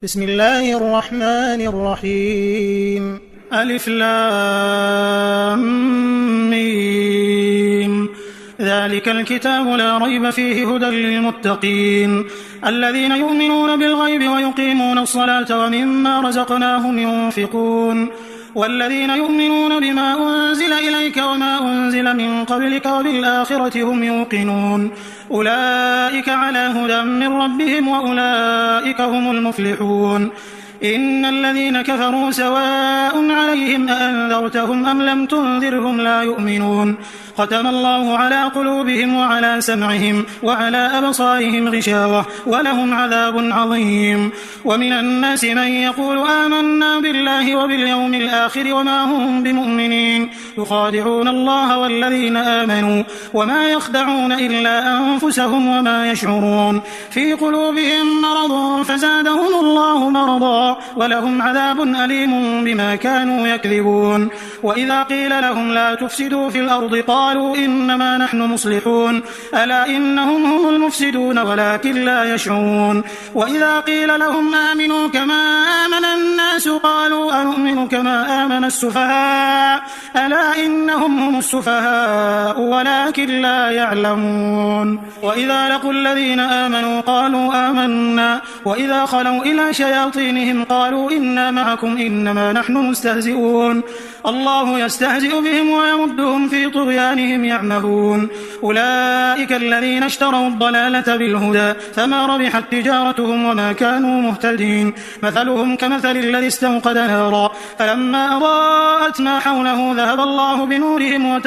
بسم الله الرحمن الرحيم. ألف لام ميم. ذلك الكتاب لا ريب فيه هدى للمتقين الذين يؤمنون بالغيب ويقيمون الصلاة ومما رزقناهم ينفقون والذين يؤمنون بما أنزل إليك وما أنزل من قبلك وبالآخرة هم يوقنون أولئك على هدى من ربهم وأولئك هم المفلحون. إن الذين كفروا سواء عليهم أأنذرتهم أم لم تنذرهم لا يؤمنون ختم الله على قلوبهم وعلى سمعهم وعلى أبصارهم غشاوة ولهم عذاب عظيم. ومن الناس من يقول آمنا بالله وباليوم الآخر وما هم بمؤمنين يخادعون الله والذين آمنوا وما يخدعون إلا أنفسهم وما يشعرون في قلوبهم مرض فزادهم الله مرضا ولهم عذاب أليم بما كانوا يكذبون. وإذا قيل لهم لا تفسدوا في الأرض قالوا إنما نحن مصلحون ألا إنهم هم المفسدون ولكن لا يشعرون. وإذا قيل لهم آمنوا كما آمن الناس قالوا أنؤمن كما آمن السفهاء ألا إنهم هم السفهاء ولكن لا يعلمون. وإذا لقوا الذين آمنوا قالوا آمنا وإذا خلوا إلى شياطينهم قالوا إنا معكم إنما نحن مستهزئون الله يستهزئ بهم ويمدهم في طغيانهم يعمهون. أولئك الذين اشتروا الضلالة بالهدى فما ربحت تجارتهم وما كانوا مهتدين. مثلهم كمثل الذي استوقد نارا فلما أضاءت ما حوله ذهب الله بنورهم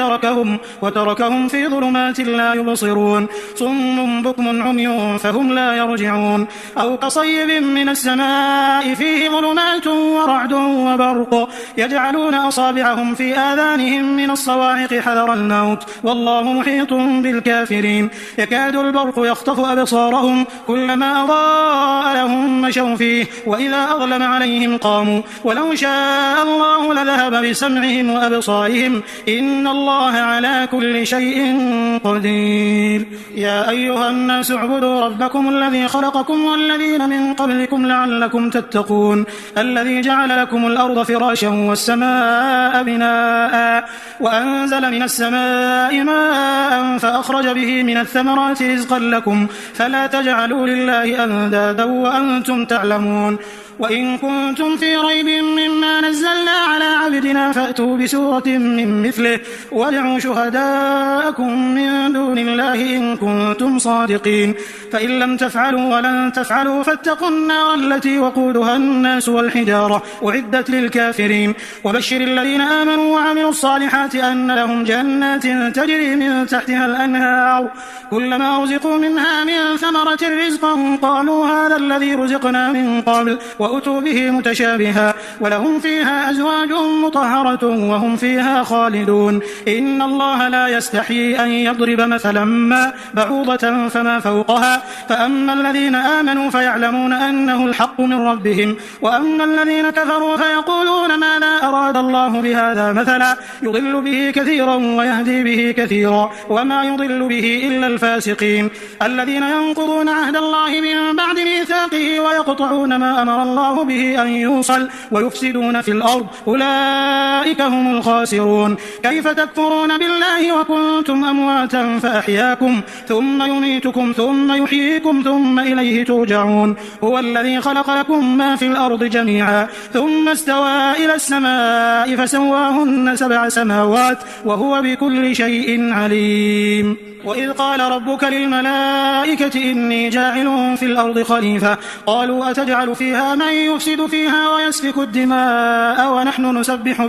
وتركهم في ظلمات لا يبصرون صم بكم عمي فهم لا يرجعون. أو كصيب من السماء فيه ظلمات ورعد وبرق يجعلون أصابعهم في آذانهم من الصواعق حذر الموت والله محيط بالكافرين. يكاد البرق يخطف أبصارهم كلما أضاء لهم مشوا فيه وإذا أظلم عليهم قاموا ولو شاء الله لذهب بسمعهم وأبصارهم إن الله على كل شيء قدير. يا أيها الناس اعبدوا ربكم الذي خلقكم والذين من قبلكم لعلكم تتقون الذي جعل لكم الأرض فراشا والسماء بناء وأنزل من السماء ماء فأخرج به من الثمرات رزقا لكم فلا تجعلوا لله أندادا وأنتم تعلمون. وإن كنتم في ريب مما نزلنا على عبدنا فأتوا بسورة من مثله وادعوا شهداءكم من دون الله إن كنتم صادقين فإن لم تفعلوا ولن تفعلوا فاتقوا النار التي وقودها الناس والحجارة أعدت للكافرين. وبشر الذين آمنوا وعملوا الصالحات أن لهم جنات تجري من تحتها الأنهار كلما رزقوا منها من ثمرة رزقا قالوا هذا الذي رزقنا من قبل وأتوا به متشابها ولهم فيها أزواج مطهرة وهم فيها خالدون. إن الله لا يستحيي أن يضرب مثلا ما بعوضة فما فوقها فأما الذين آمنوا فيعلمون أنه الحق من ربهم وأما الذين كفروا فيقولون ماذا أراد الله بهذا مثلا يضل به كثيرا ويهدي به كثيرا وما يضل به إلا الفاسقين الذين ينقضون عهد الله من بعد ميثاقه ويقطعون ما أمر الله به أن يوصل ويفسدون في الأرض أولئك هم الخاسرون. كيف تكفرون بالله وكنتم أمواتا فأحياكم ثم يميتكم ثم يحييكم ثم إليه ترجعون. هو الذي خلق لكم ما في الأرض جميعا ثم استوى إلى السماء فسواهن 7 سماوات وهو بكل شيء عليم. وإذ قال ربك للملائكة إني جاعل في الأرض خليفة قالوا أتجعل فيها من يفسد فيها ويسفك الدماء ونحن نسبح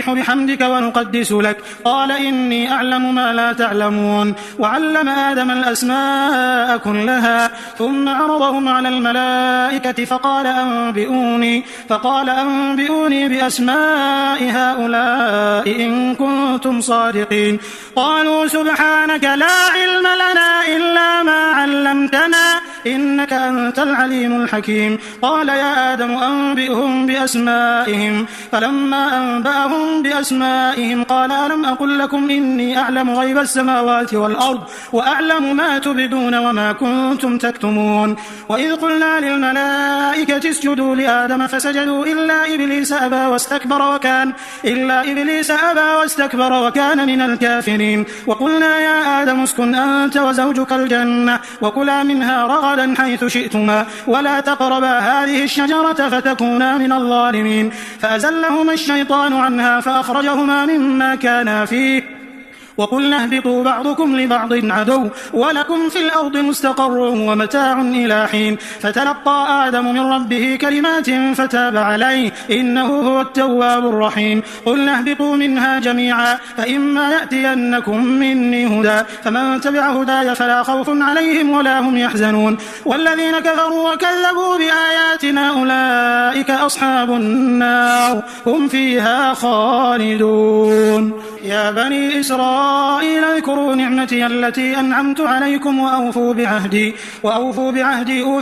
بحمدك ونقدس لك قال إني أعلم ما لا تعلمون. وعلم آدم الأسماء كلها ثم عرضهم على الملائكة فقال أنبئوني بأسماء هؤلاء إن كنتم صادقين. قالوا سبحانك لا علم لنا إلا ما علمتنا إنك أنت العليم الحكيم. قال يا آدم أنبئهم بأسمائهم. فلما أنبأهم بأسمائهم قال ألم أقل لكم إني أعلم غيب السماوات والأرض وأعلم ما تبدون وما كنتم تكتمون. وإذ قلنا للملائكة اسجدوا لآدم فسجدوا إلا إبليس أبى واستكبر وكان من الكافرين. وقلنا يا آدم اسكن أنت وزوجك الجنة وكلا منها رغدا حيث شئتما ولا تقربا هذه الشجرة فتكونا من الظالمين. فأزلهما الشيطان عنها فأخرجهما مما كانا فيه وقلنا اهبطوا بعضكم لبعض عدو ولكم في الأرض مستقر ومتاع إلى حين. فتلقى آدم من ربه كلمات فتاب عليه إنه هو التواب الرحيم. قلنا اهبطوا منها جميعا فإما يأتينكم مني هدى فمن تبع هداي فلا خوف عليهم ولا هم يحزنون. والذين كفروا وكذبوا بآياتنا أولئك أصحاب النار هم فيها خالدون. يا بني إسرائيل اذكروا نعمتي التي أنعمت عليكم وأوفوا بعهدي أوف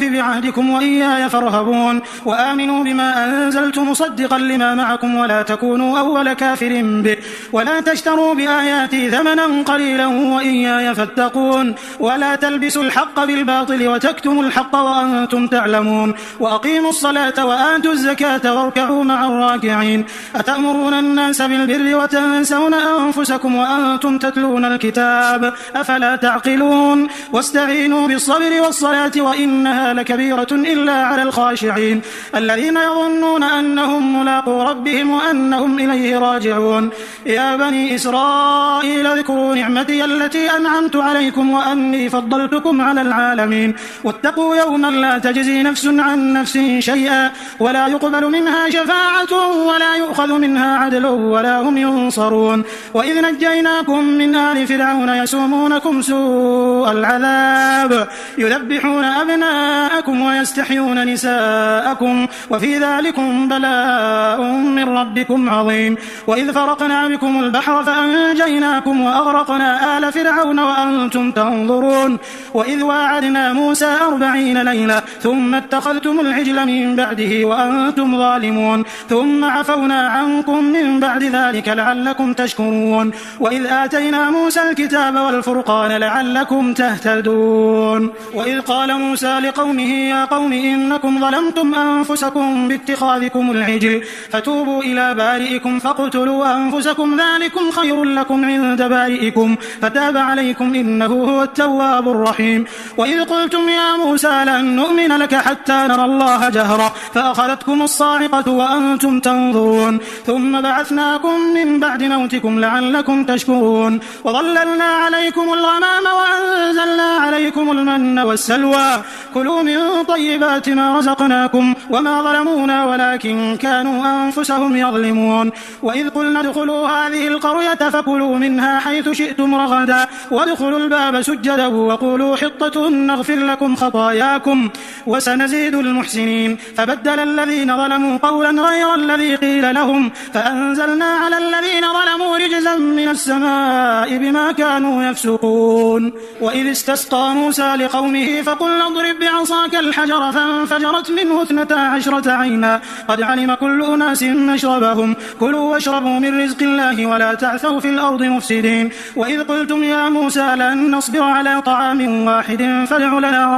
بعهدكم وإياي فارهبون. وآمنوا بما أنزلت مصدقا لما معكم ولا تكونوا أول كافر به ولا تشتروا بآياتي ثمنا قليلا وإياي فاتقون. ولا تلبسوا الحق بالباطل وتكتموا الحق وأنتم تعلمون. وأقيموا الصلاة وآتوا الزكاة واركعوا مع الراكعين. أتأمرون الناس بالبر وتنسون أنفسكم وأنتم تتلون الكتاب أفلا تعقلون. واستعينوا بالصبر والصلاة وإنها لكبيرة إلا على الخاشعين الذين يظنون أنهم ملاقو ربهم وأنهم إليه راجعون. يا بني إسرائيل اذكروا نعمتي التي أنعمت عليكم وأني فضلتكم على العالمين. واتقوا يوما لا تجزي نفس عن نفس شيئا ولا يقبل منها شفاعة ولا يؤخذ منها عدل ولا هم ينصرون. وإذ نجيناكم من آل فرعون يسومونكم سوء العذاب يذبحون أبناءكم ويستحيون نساءكم وفي ذلكم بلاء من ربكم عظيم. وإذ فرقنا بكم البحر فأنجيناكم وأغرقنا آل فرعون وأنتم تنظرون. وإذ واعدنا موسى 40 ليلة ثم اتخذتم العجل من بعده وأنتم ظالمون ثم عفونا عنكم من بعد ذلك لعلكم تشكرون. وإذ آتينا موسى الكتاب والفرقان لعلكم تهتدون. وإذ قال موسى لقومه يا قوم إنكم ظلمتم أنفسكم باتخاذكم العجل فتوبوا إلى بارئكم فاقتلوا أنفسكم ذلكم خير لكم عند بارئكم فتاب عليكم إنه هو التواب الرحيم. وإذ قلتم يا موسى لن نؤمن لك حتى نرى الله جهرا فأخذتكم الصاعقة وأنتم تنظرون ثم بعثناكم من بعد موتكم لعلكم تشكرون. وظللنا عليكم الغمام وأنزلنا عليكم المن والسلوى كلوا من طيبات ما رزقناكم وما ظلمونا ولكن كانوا أنفسهم يظلمون. وإذ قلنا ادخلوا هذه القرية فكلوا منها حيث شئتم رغدا وادخلوا الباب سجدا وقولوا حطة نغفر لكم خطاياكم وسنزيد المحسنين. فبدل الذين ظلموا قولا غير الذي قيل لهم فأنزلنا على الذين ظلموا رجزا من السماء بما كانوا يفسقون. وإذ استسقى موسى لقومه فقلنا اضرب بعصاك الحجر فانفجرت منه 12 عينا قد علم كل أناس مشربهم كلوا واشربوا من رزق الله ولا تعثوا في الأرض مفسدين. وإذ قلتم يا موسى لن نصبر على طعام واحد فادع لنا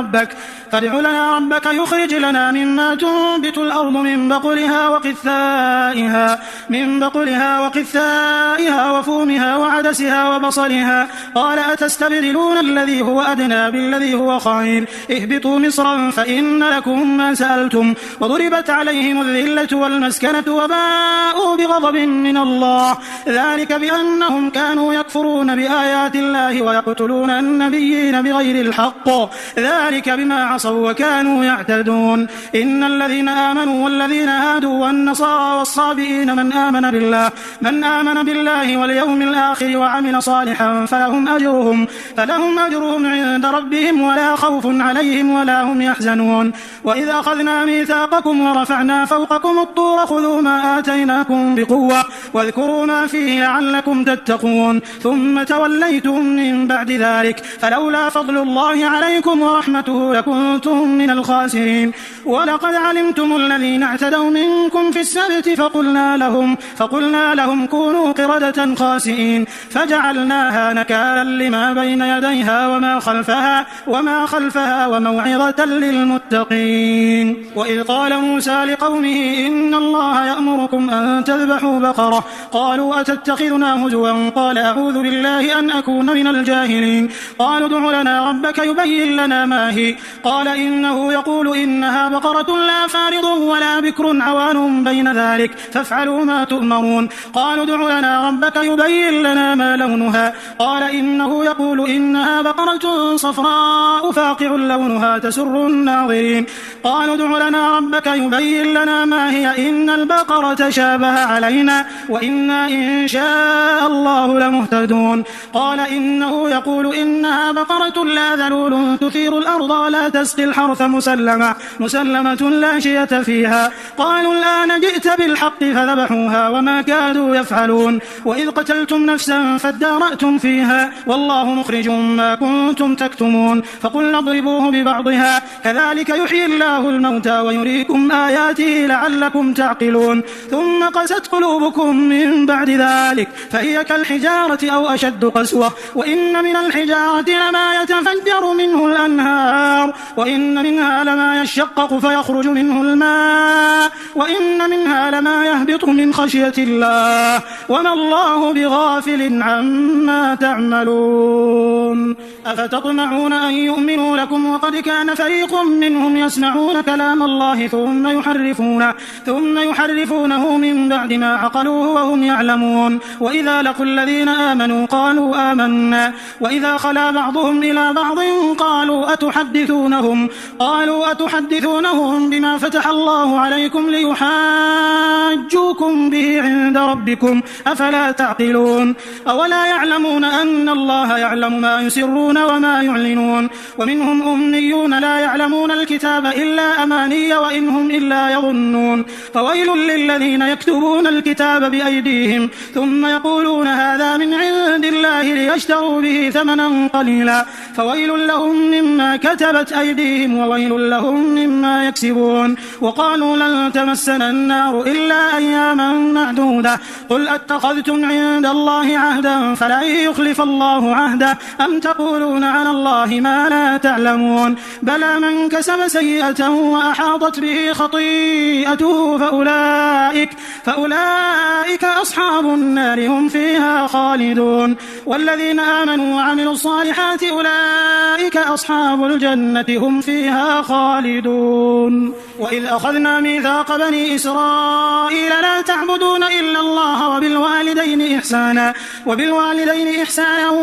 ربك يخرج لنا مما تنبت الأرض من بقلها وقثائها وفومها وعدسها وبصلها قال أتستبدلون الذي هو أدنى بالذي هو خير اهبطوا مصرا فإن لكم ما سألتم وضربت عليهم الذلة والمسكنة وباءوا بغضب من الله ذلك بأنهم كانوا يكفرون بآيات الله ويقتلون النبيين بغير الحق ذلك بما عصوا وكانوا يعتدون. إن الذين آمنوا والذين هادوا والنصارى والصابئين من آمن بالله واليوم الآخر وعمل صالحا فلهم أجرهم عند ربهم ولا خوف عليهم ولا هم يحزنون. وإذ أخذنا ميثاقكم ورفعنا فوقكم الطور خذوا ما آتيناكم بقوة واذكروا ما فيه لعلكم تتقون ثم توليتم من بعد ذلك فلولا فضل الله عليكم ورحمته لكنتم من الخاسرين. ولقد علمتم الذين اعتدوا منكم في السبت فقلنا لهم كونوا قردة خاسئين فجعلناها نكالا لما بين يديها وما خلفها وموعظة للمتقين. وإذ قال موسى لقومه إن الله يأمركم أن تذبحوا بقرة قالوا أتتخذنا هزوا قال أعوذ بالله أن أكون من الجاهلين. قالوا ادع لنا ربك يبين لنا ما هي قال إنه يقول إنها بقرة لا فارض ولا بكر عوان بين ذلك فافعلوا ما تؤمرون. قالوا ادع لنا ربك يبين لنا ما لونها قال إنه يقول إنها بقرة صفراء فاقع لونها تسر الناظرين. قالوا ادع لنا ربك يبين لنا ما هي إن البقرة شابه علينا وإنا إن شاء الله لمهتدون. قال إنه يقول إنها بقرة لا ذلول تثير الأرض ولا تسقي الحرث مسلمة لا شية فيها. قالوا الآن جئت بالحق فذبحوها وما كادوا يفعلون. وإذ قتلتم نفسا فادارأتم فيها والله مخرج ما كنتم تكتمون. فقلنا اضربوه ببعضها كذلك يحيي الله الموتى ويريكم آياته لعلكم تعقلون. ثم قست قلوبكم من بعد ذلك فهي كالحجارة أو أشد قسوة وإن من الحجارة لما يتفجر منه الأنهار وإن منها لما يشقق فيخرج منه الماء وإن منها لما يهبط من خشية الله وما الله بغافل عما تعملون. أفتطمعون أن يؤمنوا لكم وقد كان فريق منهم يسمعون كلام الله ثم يحرفونه من بعد ما عقلوه وهم يعلمون. وإذا لقوا الذين آمنوا قالوا آمنا وإذا خلا بعضهم إلى بعض قالوا أتحدثونهم بما فتح الله عليكم ليحاجوكم به عند ربكم أفلا تعقلون. أولا يعلمون أن الله يعلم ما يسرون وما يعلنون. ومنهم أمنيون لا يعلمون الكتاب إلا أماني وإن هم إلا يظنون. فويل للذين يكتبون الكتاب بأيديهم ثم يقولون هذا من عند الله ليشتروا به ثمنا قليلا فويل لهم مما كتبت أيديهم وويل لهم مما يكسبون. وقالوا لن تمسنا النار إلا أياما معدودة قل أتخذتم عند الله عهدا فلن يخلف الله عهده أم تقولون على الله ما لا تعلمون. بلى من كسب سيئة وأحاطت به خطيئته فأولئك أصحاب النار هم فيها خالدون. والذين آمنوا وعملوا الصالحات أولئك أصحاب الجنة هم فيها خالدون. وإذ أخذنا ميثاق بني إسرائيل لا تعبدون إلا الله وبالوالدين إحسانا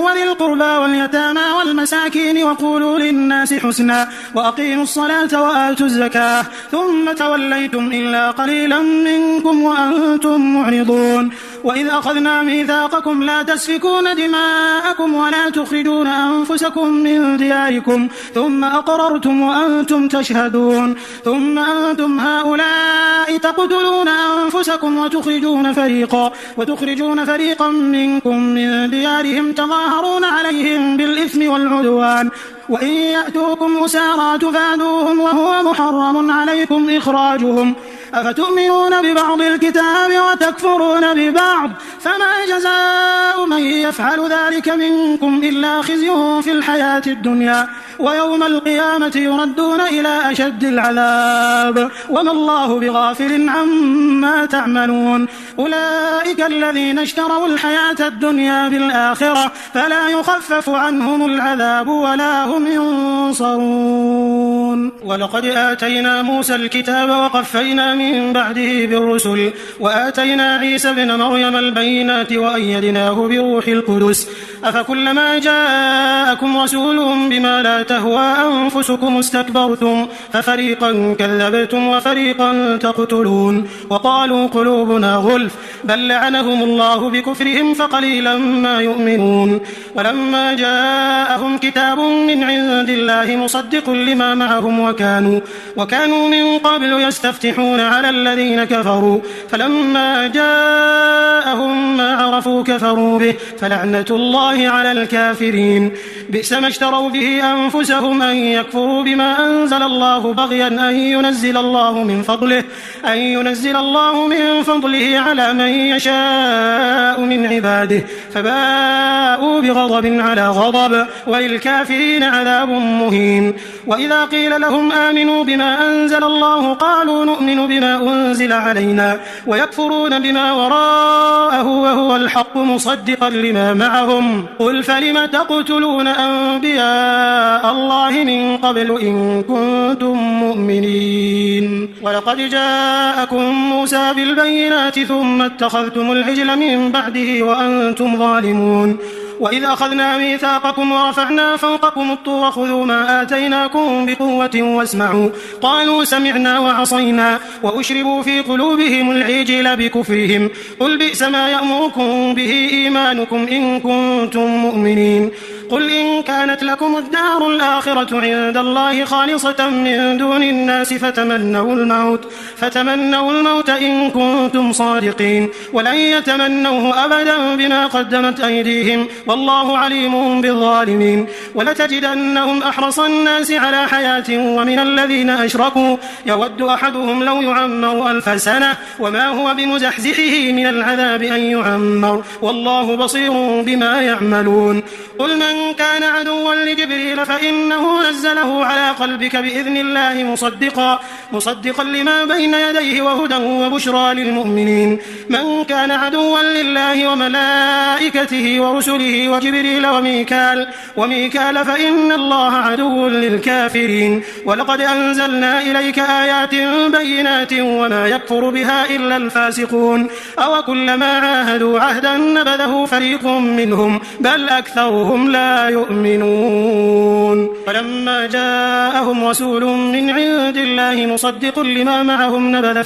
وذي القربى واليتامى والمساكين وقولوا للناس حسنا وأقيموا الصلاة وآتوا الزكاة ثم توليتم إلا قليلا منكم وأنتم معرضون. وإذ أخذنا ميثاقكم لا تسفكون دماءكم ولا تخرجون أنفسكم من دياركم ثم أقررتم وأنتم تشهدون ثم أنتم هؤلاء تقتلون أنفسكم وتخرجون فريقا منكم من ديارهم تظاهرون عليهم بالإثم والعدوان وإن يأتوكم أسارى تفادوهم وهو محرم عليكم إخراجهم أفتؤمنون ببعض الكتاب وتكفرون ببعض فما جزاء من يفعل ذلك منكم إلا خزي في الحياة الدنيا ويوم القيامة يردون إلى أشد العذاب وما الله بغافل عما تعملون. أولئك الذين اشتروا الحياة الدنيا بالآخرة فلا يخفف عنهم العذاب ولا هم ينصرون. ولقد آتينا موسى الكتاب وقفينا من بعده بالرسل وآتينا عيسى ابن مريم البينات وأيدناه بروح القدس أفكلما جاءكم رسول بما لا تهوى أنفسكم استكبرتم ففريقا كذبتم وفريقا تقتلون وقالوا قلوبنا غلف بل لعنهم الله بكفرهم فقليلا ما يؤمنون ولما جاءهم كتاب من عند الله مصدق لما معهم وكانوا من قبل يستفتحون على الذين كفروا فلما جاءهم ما عرفوا كفروا به فلعنة الله على الكافرين بئس ما اشتروا به أنفسهم أن يكفروا بما أنزل الله بغيا أن ينزل الله من فضله على من يشاء من عباده فباءوا بغضب على غضب وللكافرين عذاب مهين وإذا قيل لهم آمنوا بما أنزل الله قالوا نؤمن بما أنزل علينا ويكفرون بما وراءه وهو الحق مصدقا لما معهم قل فلم تقتلون أنبياء الله من قبل إن كنتم مؤمنين ولقد جاءكم موسى بالبينات ثم اتخذتم العجل من بعده وأنتم ظالمون وإذ أخذنا ميثاقكم ورفعنا فوقكم الطور خذوا ما آتيناكم بقوة واسمعوا قالوا سمعنا وعصينا وأشربوا في قلوبهم العجل بكفرهم قل بئس ما يأمركم به إيمانكم إن كنتم مؤمنين قل إن كانت لكم الدار الآخرة عند الله خالصة من دون الناس فتمنوا الموت إن كنتم صادقين ولن يتمنوه أبدا بما قدمت أيديهم والله عليم بالظالمين ولتجدنهم أحرص الناس على حياة ومن الذين أشركوا يود أحدهم لو يعمر 1000 سنة وما هو بمزحزحه من العذاب أن يعمر والله بصير بما يعملون قل من كان عدوا لجبريل فإنه نزله على قلبك بإذن الله مصدقا لما بين يديه وهدى وبشرى للمؤمنين من كان عدوا لله وملائكته ورسله وجبريل وميكال فإن الله عدو للكافرين ولقد أنزلنا إليك آيات بينات وما يكفر بها إلا الفاسقون أو كلما عاهدوا عهدا نبذه فريق منهم بل أكثرهم لا يؤمنون فلما جاءهم رسول من عند الله مصدق لما معهم نبذ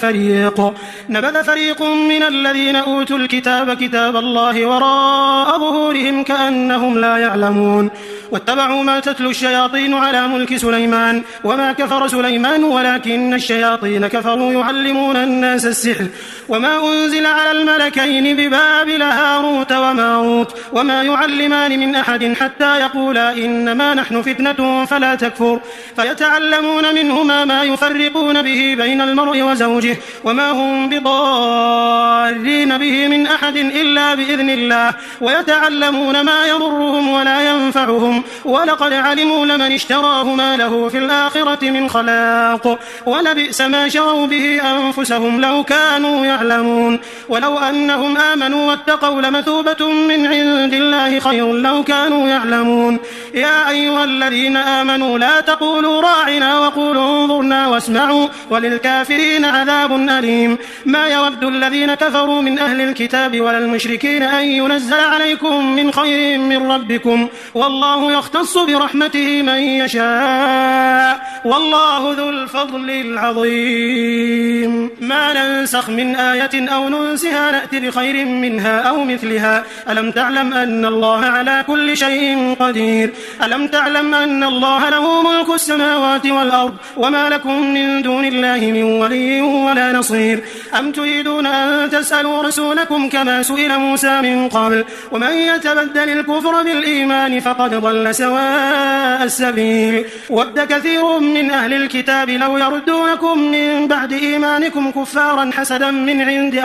فريق من الذين أوتوا الكتاب كتاب الله وراء ظهورهم كأنهم لا يعلمون واتبعوا ما تتلو الشياطين على ملك سليمان وما كفر سليمان ولكن الشياطين كفروا يعلمون الناس السحر وما أنزل على الملكين ببابل هاروت وماروت وما يعلمان من أحد حتى يقولا إنما نحن فتنة فلا تكفر فيتعلمون منهما ما يفرقون به بين المرء وزوجه وما هم بضارين به من أحد إلا بإذن الله ويتعلمون ما يضرهم ولا ينفعهم ولقد علموا لمن اشتراه ما له في الآخرة من خلاق ولبئس ما شروا به أنفسهم لو كانوا يعلمون ولو أنهم آمنوا واتقوا لمثوبة من عند الله خير لو كانوا يعلمون يا أيها الذين آمنوا لا تقولوا راعنا وقولوا انظرنا واسمعوا وللكافرين عذاب أليم ما يود الذين كفروا من أهل الكتاب ولا المشركين أن ينزل عليكم من خير من ربكم والله يختص برحمته من يشاء والله ذو الفضل العظيم ما ننسخ من آية أو ننسها نأتي بخير منها أو مثلها ألم تعلم أن الله على كل شيء قدير ألم تعلم أن الله له ملك السماوات والأرض وما لكم من دون الله من ولي ولا نصير أم تريدون أن تسألوا رسولكم كما سئل موسى من قبل ومن يتبدل الكفر بالإيمان فقد ضل سواء السبيل ود كثير من أهل الكتاب لو يردونكم من بعد إيمانكم كفارا حسدا من عند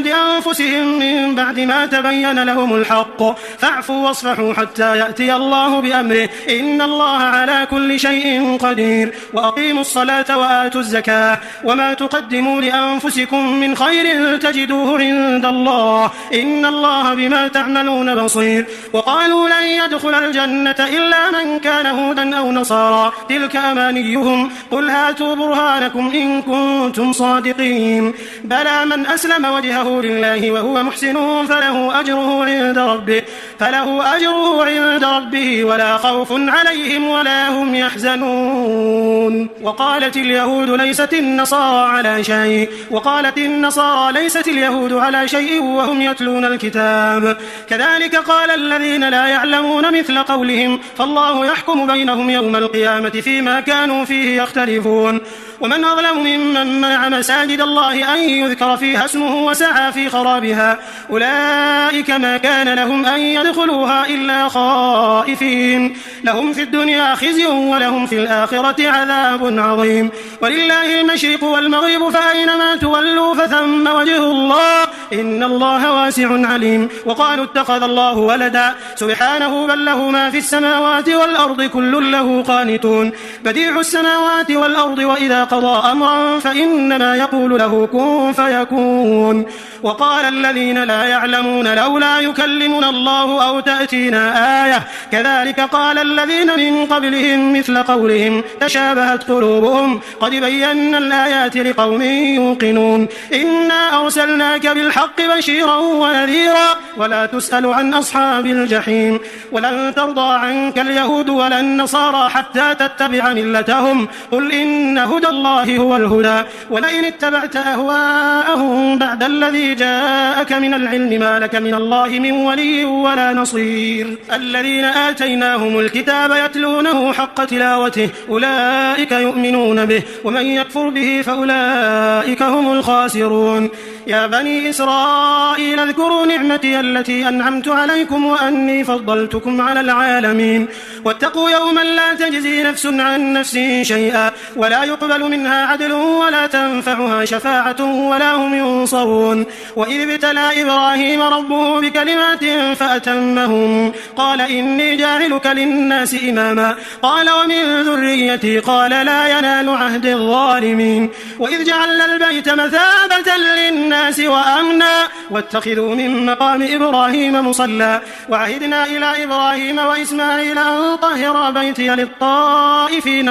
أنفسهم من بعد ما تبين لهم الحق فاعفوا واصفحوا حتى يأتي الله بأمره إن الله على كل شيء قدير وأقيموا الصلاة وآتوا الزكاة وما تقدموا لأنفسكم من خير تجدوه عند الله إن الله بما تعملون بصير وقالوا لن يدخل الجنة إلا من كان هودا أو نصارى تلك أمانيهم قل هاتوا برهانكم إن كنتم صادقين. بلى من أسلم وجهه لله وهو محسن فله أجره عند ربه ولا خوف عليهم ولا هم يحزنون. وقالت اليهود ليست النصارى ليست اليهود على شيء وهم يتلون الكتاب كذلك قال الذين لا يعلمون مثل قولهم فالله يحكم بينهم يوم القيامة فيما كانوا فيه يختلفون. ومن أظلم ممن منع مساجد الله أن يذكر فيها اسمه وسعى في خرابها أولئك ما كان لهم أن يدخلوها إلا خائفين لهم في الدنيا خزي ولهم في الآخرة عذاب عظيم. ولله المشرق والمغرب فأينما تولوا فثم وجه الله إن الله واسع عليم. وقالوا اتخذ الله ولدا سبحانه بل له ما في السماوات والأرض كل له قانتون بديع السماوات والأرض وإذا قضى أمرا فإنما يقول له كن فيكون. وقال الذين لا يعلمون لولا يكلمنا الله أو تأتينا آية كذلك قال الذين من قبلهم مثل قولهم تشابهت قلوبهم قد بينا الآيات لقوم يوقنون. إنا أرسلناك بالحق بشيرا ونذيرا ولا تسأل عن أصحاب الجحيم. ولن ترضى عنك اليهود ولا النصارى حتى تتبع ملتهم قل إن هدى الله هو الهدى ولئن اتبعت أهواءهم بعد الذي جاءك من العلم ما لك من الله من ولي ولا نصير. الذين آتيناهم الكتاب يتلونه حق تلاوته أولئك يؤمنون به ومن يكفر به فأولئك هم الخاسرون. يا بني إسرائيل اذكروا نعمتي التي أنعمت عليكم وأني فضلتكم على العالمين. واتقوا يوما لا تجزي نفس عن نفس شيئا ولا يقبل منها عدل ولا تنفعها شفاعة ولا هم ينصرون. وإذ ابتلى إبراهيم ربه بكلمات فأتمهم قال إني جاعلك للناس إماما قال ومن ذريتي قال لا ينال عهد الظالمين. وإذ جعلنا البيت مثابة للناس وأمنا واتخذوا من مقام إبراهيم مصلى وعهدنا إلى إبراهيم وإسماعيل أن طهر بيتي للطائفين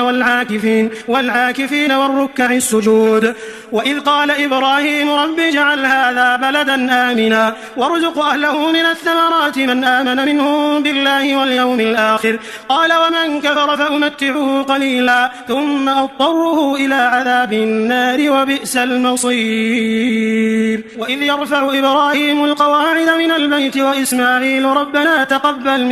والعاكفين والركع السجود. وإذ قال إبراهيم رب اجعل هذا بلدا آمنا وارزق أهله من الثمرات من آمن منهم بالله واليوم الآخر قال ومن كفر فأمتعه قليلا ثم أضطره إلى عذاب النار وبئس المصير. وإذ يرفع إبراهيم القواعد من البيت وإسماعيل ربنا تقبل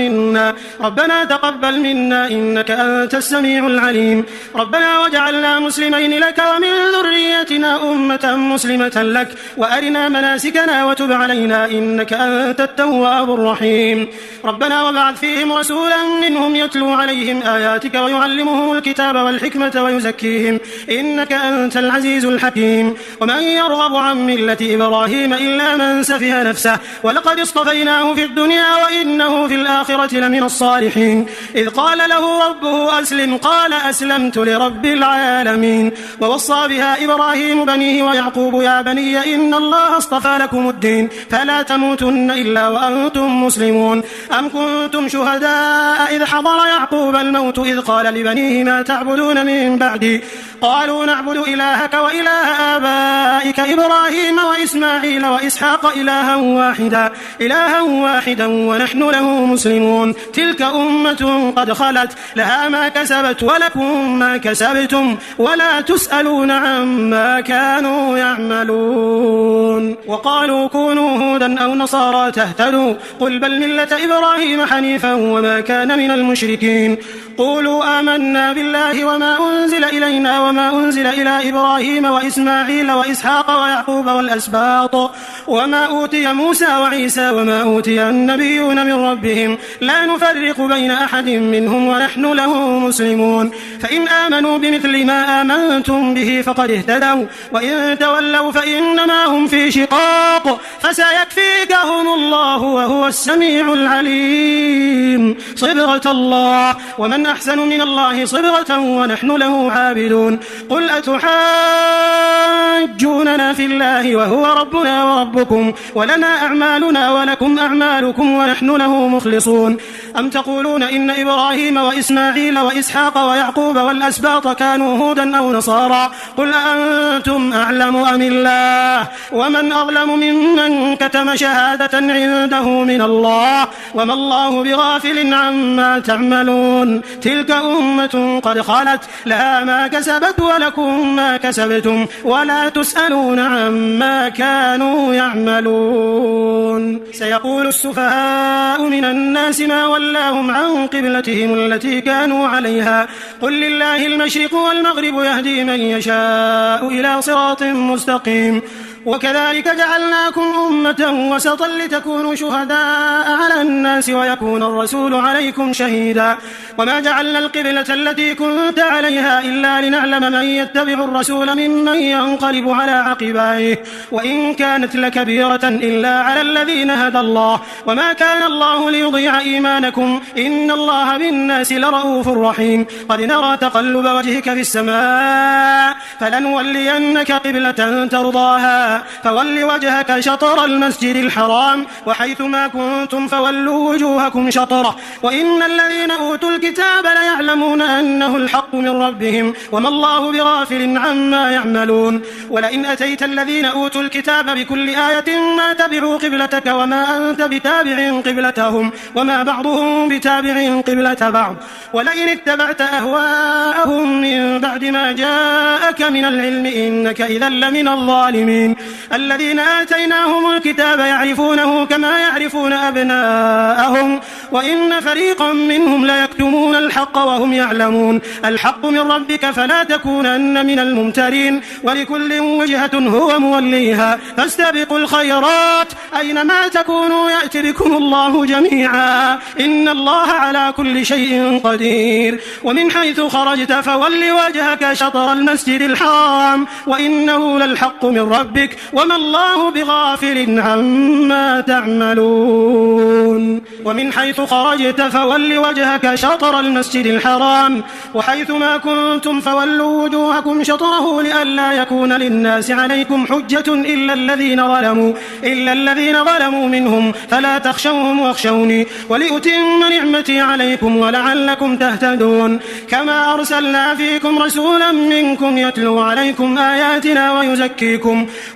منا إنك أنت السميع العليم ربنا وجعلنا مسلمين لك ومن ذريتنا أمة مسلمة لك وأرنا مناسكنا وتب علينا إنك أنت التواب الرحيم. ربنا وابعث فيهم رسولا منهم يتلو عليهم آياتك ويعلمهم الكتاب والحكمة ويزكيهم إنك أنت العزيز الحكيم. ومن يرغب عن ملة إبراهيم إلا من سفه نفسه ولقد اصطفيناه في الدنيا وإنه في الآخرة لمن الصالحين. إذ قال له ربه أسلم قال أسلمت لرب العالمين. ووصى بها إبراهيم بنيه ويعقوب يا بني إن الله اصطفى لكم الدين فلا تموتن إلا وأنتم مسلمون. أم كنتم شهداء إذ حضر يعقوب الموت إذ قال لبنيه ما تعبدون من بعدي قالوا نعبد إلهك وإله آبائك إبراهيم وإسماعيل وإسحاق إلها واحدا ونحن له مسلمون. تلك أمة قد خلت لها ما كسبت ولكم ما كسبتم ولا تسألون عما كانوا يعملون. وقالوا كونوا هودا أو نصارى تهتدوا قل بل ملة إبراهيم حنيفا وما كان من المشركين. قولوا آمنا بالله وما أنزل إلينا وما أنزل إلى إبراهيم وإسماعيل وإسحاق ويعقوب والأسباط وما أوتي موسى وعيسى وما أوتي النبيون من ربهم لا نفرق بين أحد منهم ونحن له مسلمون. فإن آمنوا بمثل ما آمنتم به فقد اهتدوا وإن تولوا فإنما هم في شقاق فسيكفيكهم الله وهو السميع العليم. صبغة الله ومن أحسن من الله صبغة ونحن له عابدون. قل أتحاجوننا في الله وهو ربنا وربكم ولنا أعمالنا ولكم أعمالكم ونحن له مخلصون أم تقولون إن إبراهيم وإسماعيل وإسحاق ويعقوب والأسباط كانوا هودا أو نصارى قل أنتم أعلم أم الله ومن أظلم ممن كتم شهادة عنده من الله وما الله بغافل عما تعملون تلك أمة قد خلت لها ما كسبت ولكم ما كسبتم ولا تسألون عما كانوا يعملون سيقول السفهاء من الناس ما ولاهم عن قبلتهم التي كانوا عليها قل لله المشرق والمغرب يهدي من يشاء إلى صراط مستقيم وكذلك جعلناكم أمة وسطا لتكونوا شهداء على الناس ويكون الرسول عليكم شهيدا وما جعلنا القبلة التي كنت عليها إلا لنعلم من يتبع الرسول ممن ينقلب على عقبيه وإن كانت لكبيرة إلا على الذين هدى الله وما كان الله ليضيع إيمانكم إن الله بالناس لرؤوف رحيم قد نرى تقلب وجهك في السماء فلنولينك قبلة ترضاها فول وجهك شطر المسجد الحرام وحيث ما كنتم فولوا وجوهكم شطره وإن الذين أوتوا الكتاب ليعلمون أنه الحق من ربهم وما الله بغافل عما يعملون ولئن أتيت الذين أوتوا الكتاب بكل آية ما تبعوا قبلتك وما أنت بتابع قبلتهم وما بعضهم بتابع قبلة بعض ولئن اتبعت أهواءهم من بعد ما جاءك من العلم إنك إذا لمن الظالمين الذين آتيناهم الكتاب يعرفونه كما يعرفون أبناءهم وإن فريقا منهم ليكتمون الحق وهم يعلمون الحق من ربك فلا تكونن من الممترين ولكل وجهة هو موليها فاستبقوا الخيرات أينما تكونوا يأتي بكم الله جميعا إن الله على كل شيء قدير ومن حيث خرجت فول وجهك شطر المسجد الحرام وإنه للحق من ربك وما الله بغافل عما تعملون ومن حيث خرجت فول وجهك شطر المسجد الحرام وحيث ما كنتم فولوا وجوهكم شطره لئلا يكون للناس عليكم حجة إلا الذين ظلموا منهم فلا تخشوهم واخشوني ولأتم نعمتي عليكم ولعلكم تهتدون كما أرسلنا فيكم رسولا منكم يتلو عليكم آياتنا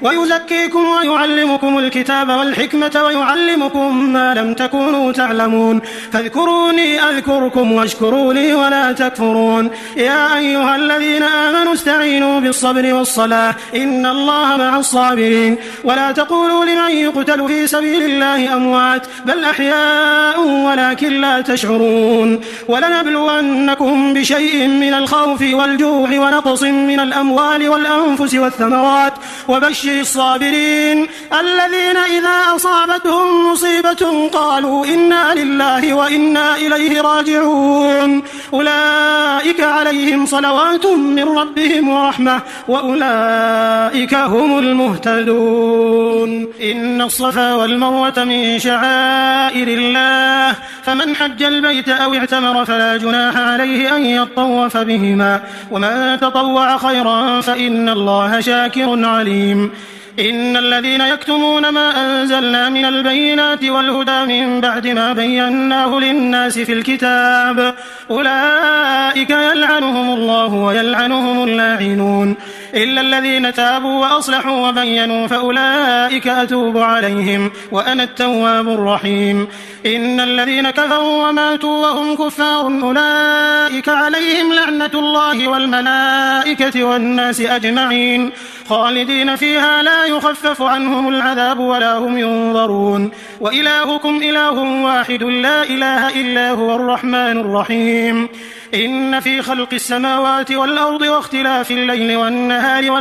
ويزكيكم ويعلمكم الكتاب والحكمة ويعلمكم ما لم تكونوا تعلمون فاذكروني أذكركم واشكروا لي ولا تكفرون يا أيها الذين آمنوا استعينوا بالصبر والصلاة إن الله مع الصابرين ولا تقولوا لمن يقتل في سبيل الله أموات بل أحياء ولكن لا تشعرون ولنبلونكم بشيء من الخوف والجوع ونقص من الأموال والأنفس والثمرات وبشر الصابرين الذين إذا أصابتهم مصيبة قالوا إنا لله وإنا إليه راجعون أولئك عليهم صلوات من ربهم ورحمة وأولئك هم المهتدون إن الصفا والمروة من شعائر الله فمن حج البيت أو اعتمر فلا جناح عليه أن يطوف بهما ومن تطوع خيرا فإن الله شاكر عليم إن الذين يكتمون ما أنزلنا من البينات والهدى من بعد ما بيناه للناس في الكتاب أولئك يلعنهم الله ويلعنهم اللاعنون إلا الذين تابوا وأصلحوا وبينوا فأولئك أتوب عليهم وأنا التواب الرحيم إن الذين كفروا وماتوا وهم كفار أولئك عليهم لعنة الله والملائكة والناس أجمعين خالدين فيها لا يخفف عنهم العذاب ولا هم ينظرون وإلهكم إله واحد لا إله إلا هو الرحمن الرحيم إن في خلق السماوات والأرض واختلاف الليل والنهار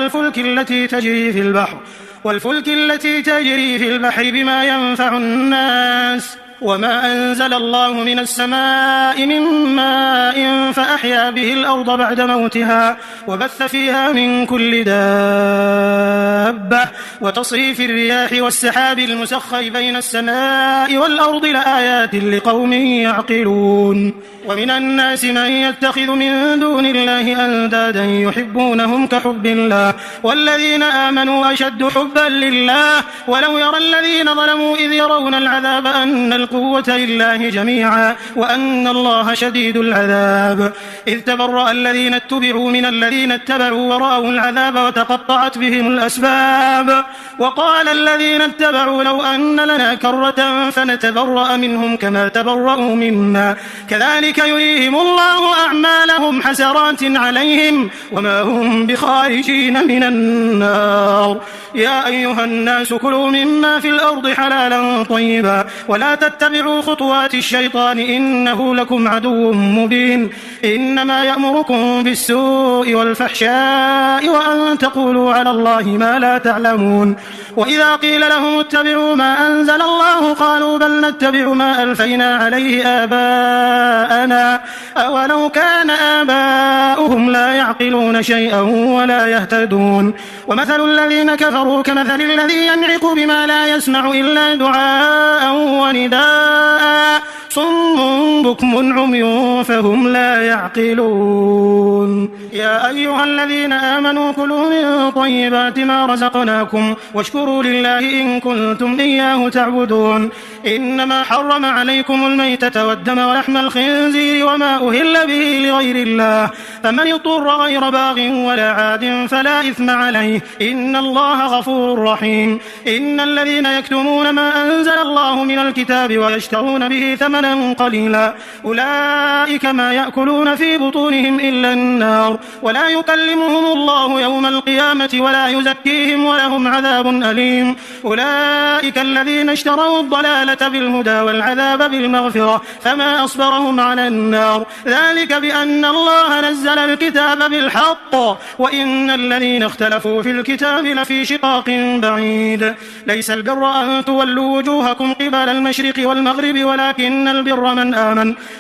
والفلك التي تجري في البحر بما ينفع الناس وما أنزل الله من السماء من ماء فأحيا به الأرض بعد موتها وبث فيها من كل دابة وتصريف الرياح والسحاب المسخر بين السماء والأرض لآيات لقوم يعقلون ومن الناس من يتخذ من دون الله أندادا يحبونهم كحب الله والذين آمنوا أشد حبا لله ولو يرى الذين ظلموا إذ يرون العذاب أن القوة لله جميعا وأن الله شديد العذاب إذ تبرأ الذين اتبعوا من الذين اتبعوا ورأوا العذاب وتقطعت بهم الأسباب وقال الذين اتبعوا لو أن لنا كرة فنتبرأ منهم كما تبرأوا منا كذلك يريهم الله أعمالهم حسرات عليهم وما هم بخارجين من النار يا أيها الناس كلوا مما في الأرض حلالا طيبا ولا تتبعوا خطوات الشيطان إنه لكم عدو مبين إنما يأمركم بالسوء والفحشاء وأن تقولوا على الله ما لا تعلمون وإذا قيل لهم اتبعوا ما أنزل الله قالوا بل نتبع ما ألفينا عليه آباءنا أولو كان آباؤهم لا يعقلون شيئا ولا يهتدون ومثل الذين كفروا كمثل الذي ينعق بما لا يسمع إلا دعاء ونداء صم بكم عمي فهم لا يعقلون يا أيها الذين آمنوا كلوا من طيبات ما رزقناكم واشكروا لله إن كنتم إياه تعبدون إنما حرم عليكم الميتة والدم ولحم الخنزير وما أهل به لغير الله فمن اضطر غير باغ ولا عاد فلا إثم عليه إن الله غفور رحيم إن الذين يكتمون ما أنزل الله من الكتاب ويشترون به ثمنا قليلا أولئك ما يأكلون في بطونهم إلا النار ولا يكلمهم الله يوم القيامة ولا يزكيهم ولهم عذاب أليم أولئك الذين اشتروا الضلالة بالهدى والعذاب بالمغفرة فما أصبرهم على النار ذلك بأن الله نزل الكتاب بالحق وإن الذين اختلفوا في الكتاب لفي شقاق بعيد ليس البر أن تولوا وجوهكم قبل المشرق والمغرب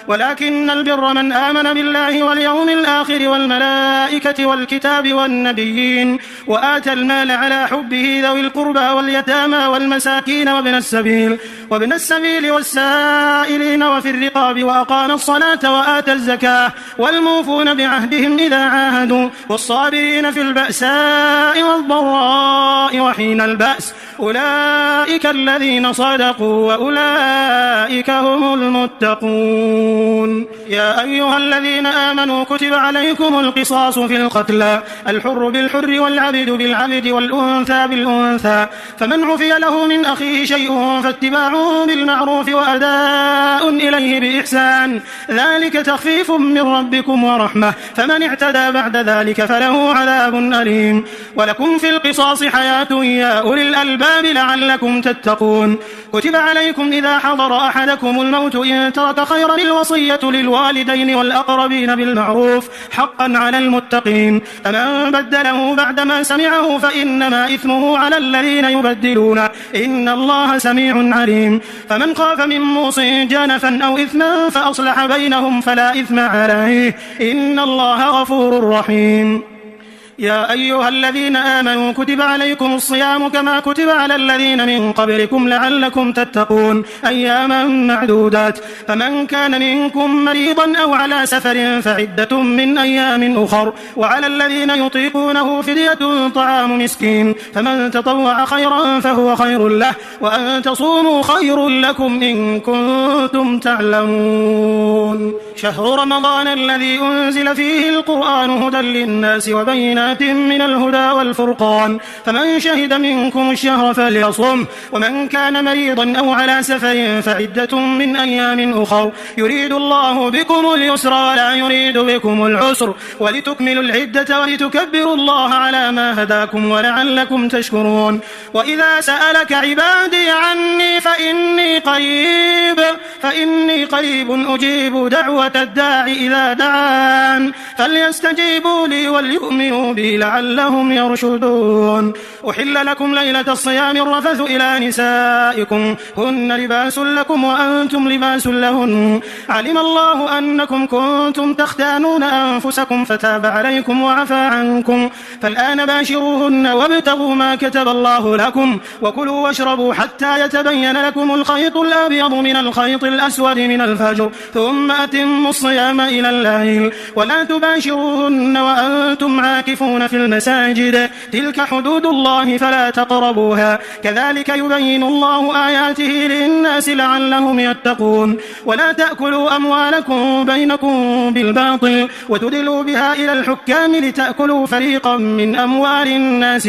ولكن البر من آمن بالله واليوم الآخر والملائكة والكتاب والنبيين وآتى المال على حبه ذوي القربى واليتامى والمساكين وابن السبيل والسائلين وفي الرقاب وأقام الصلاة وآتى الزكاة والموفون بعهدهم إذا عاهدوا والصابرين في البأساء والضراء وحين البأس أولئك الذين صدقوا وأولئك هم المتقون يا أيها الذين آمنوا كتب عليكم القصاص في القتلى الحر بالحر والعبد بالعبد والأنثى بالأنثى فمن عفي له من أخيه شيء فاتباع بالمعروف وأداء إليه بإحسان ذلك تخفيف من ربكم ورحمة فمن اعتدى بعد ذلك فله عذاب أليم ولكم في القصاص حياة يا أولي الألباب لعلكم تتقون كتب عليكم إذا حضر أحدكم الموت إن ترك خيرا الوصية للوالدين والأقربين بالمعروف حقا على المتقين فمن بدله بعدما سمعه فإنما إثمه على الذين يبدلون إن الله سميع عليم فمن خاف من موص جنفا أو إثما فأصلح بينهم فلا إثم عليه إن الله غفور رحيم يا أيها الذين آمنوا كتب عليكم الصيام كما كتب على الذين من قبلكم لعلكم تتقون أياما معدودات فمن كان منكم مريضا أو على سفر فعدة من أيام أخر وعلى الذين يطيقونه فدية طعام مسكين فمن تطوع خيرا فهو خير له وأن تصوموا خير لكم إن كنتم تعلمون شهر رمضان الذي أنزل فيه القرآن هدى للناس وبينات من الهدى والفرقان فمن شهد منكم الشهر فليصم ومن كان مريضا أو على سفر فعدة من أيام أخر يريد الله بكم اليسر ولا يريد بكم العسر ولتكملوا العدة ولتكبروا الله على ما هداكم ولعلكم تشكرون وإذا سألك عبادي عني فإني قريب أجيب دعوة دعوة الداع إذا دعان فليستجيبوا لي وليؤمنوا بي لعلهم يرشدون. أحل لكم ليلة الصيام الرفث إلى نسائكم هن لباس لكم وأنتم لباس لهن علم الله أنكم كنتم تختانون أنفسكم فتاب عليكم وعفى عنكم فالآن باشروهن وابتغوا ما كتب الله لكم وكلوا واشربوا حتى يتبين لكم الخيط الأبيض من الخيط الأسود من الفجر ثم أتموا الصيام إلى الليل ولا تباشروهن وأنتم عاكفون في المساجد تلك حدود الله فلا تقربوها كذلك يبين الله آياته للناس لعلهم يتقون. ولا تأكلوا أموالكم بينكم بالباطل وتدلوا بها إلى الحكام لتأكلوا فريقا من أموال الناس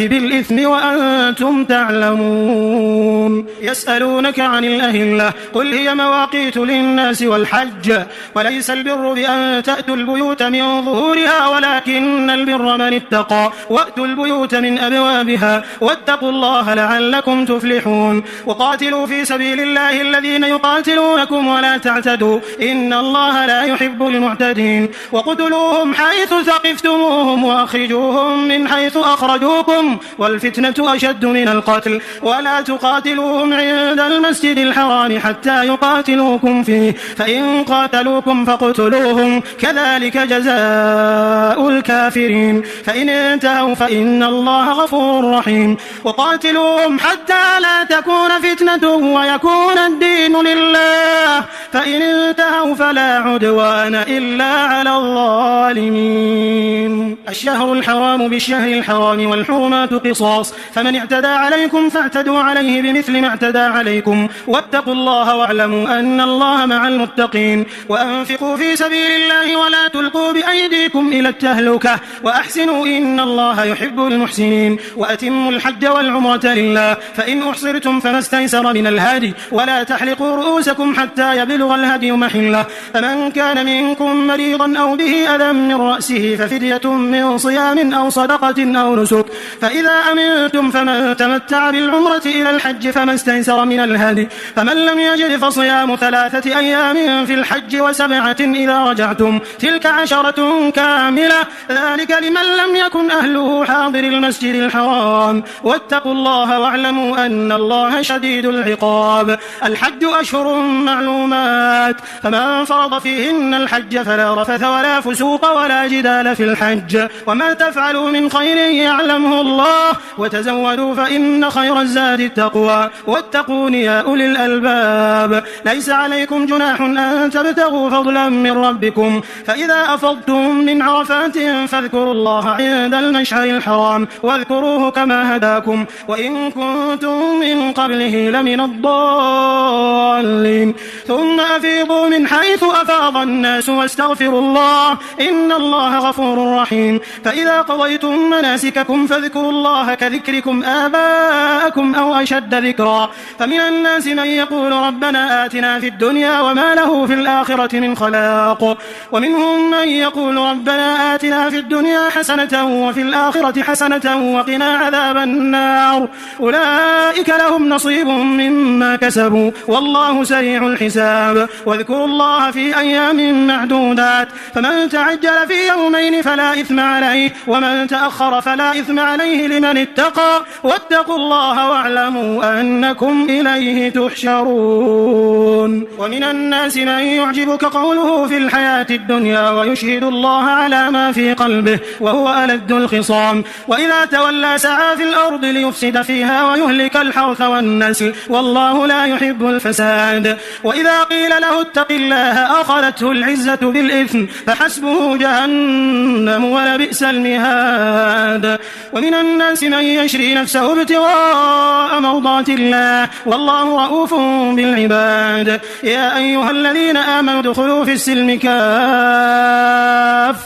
بالإثم وأنتم تعلمون. يسألونك عن الأهلة قل هي مواقيت للناس والحج وليس البر بأن تأتوا البيوت من ظهورها ولكن البر من اتقى وأتوا البيوت من أبوابها واتقوا الله لعلكم تفلحون. وقاتلوا في سبيل الله الذين يقاتلونكم ولا تعتدوا إن الله لا يحب المعتدين. وقتلوهم حيث ثقفتموهم وأخرجوهم من حيث أخرجوكم والفتنة أشد من القتل ولا تقاتلوهم عند المسجد الحرام حتى يقاتلوكم فيه فإن قاتلوكم فاقتلوهم كذلك جزاء الكافرين فإن انتهوا فإن الله غفور رحيم. وقاتلوهم حتى لا تكون فتنة ويكون الدين لله فإن انتهوا فلا عدوان إلا على الظالمين. الشهر الحرام بالشهر الحرام والحرمات قصاص فمن اعتدى عليكم فاعتدوا عليه بمثل ما اعتدى عليكم واتقوا الله واعلموا أن الله مع المتقين. وأنفقوا في سبيل الله ولا تلقوا بأيديكم إلى التهلكة وأحسنوا إن الله يحب المحسنين. وأتموا الحج والعمرة لله فإن أحصرتم فما استيسر من الهدي ولا تحلقوا رؤوسكم حتى يبلغ الهدي محله فمن كان منكم مريضا أو به أذى من رأسه ففدية من صيام أو صدقة أو نسك فإذا أمنتم فمن تمتع بالعمرة إلى الحج فما استيسر من الهدي فمن لم يجد فصيام 3 أيام في الحج و7 إذا رجعتم تلك 10 كاملة ذلك لمن لم يكن أهله حاضر المسجد الحرام واتقوا الله واعلموا أن الله شديد العقاب. الحج أشهر معلومات فمن فرض فيهن الحج فلا رفث ولا فسوق ولا جدال في الحج وما تفعلوا من خير يعلمه الله وتزودوا فإن خير الزاد التقوى واتقون يا أولي الألباب. ليس عليكم جناح أن تبتغوا فضلا من ربكم فإذا أفضتم من عرفات فاذكروا الله عند المشعر الحرام واذكروه كما هداكم وإن كنتم من قبله لمن الضالين ثم أفيضوا من حيث أفاض الناس واستغفروا الله إن الله غفور رحيم. فإذا قضيتم مناسككم فاذكروا الله كذكركم آباءكم أو أشد ذكرا فمن الناس من يقول ربنا آتنا في الدنيا وما له في الآخرة من خلاق ومنهم من يقول ربنا آتنا في الدنيا حسنة وفي الآخرة حسنة وقنا عذاب النار أولئك لهم نصيب مما كسبوا والله سريع الحساب. واذكروا الله في أيام معدودات فمن تعجل في يومين فلا إثم عليه ومن تأخر فلا إثم عليه لمن اتقى واتقوا الله واعلموا أنكم إليه تحشرون. ومن الناس من يعجبك قوله في الحياة الدنيا ويشهد الله على ما في قلبه وهو ألد الخصام وإذا تولى سعى في الأرض ليفسد فيها ويهلك الحرث والنسل والله لا يحب الفساد. وإذا قيل له اتق الله أخذته العزة بالإثم فحسبه جهنم ولبئس المهاد. ومن الناس من يشري نفسه ابتغاء مرضات الله والله رؤوف بالعباد. يا أيها الذين آمنوا ادخلوا في السلم كافة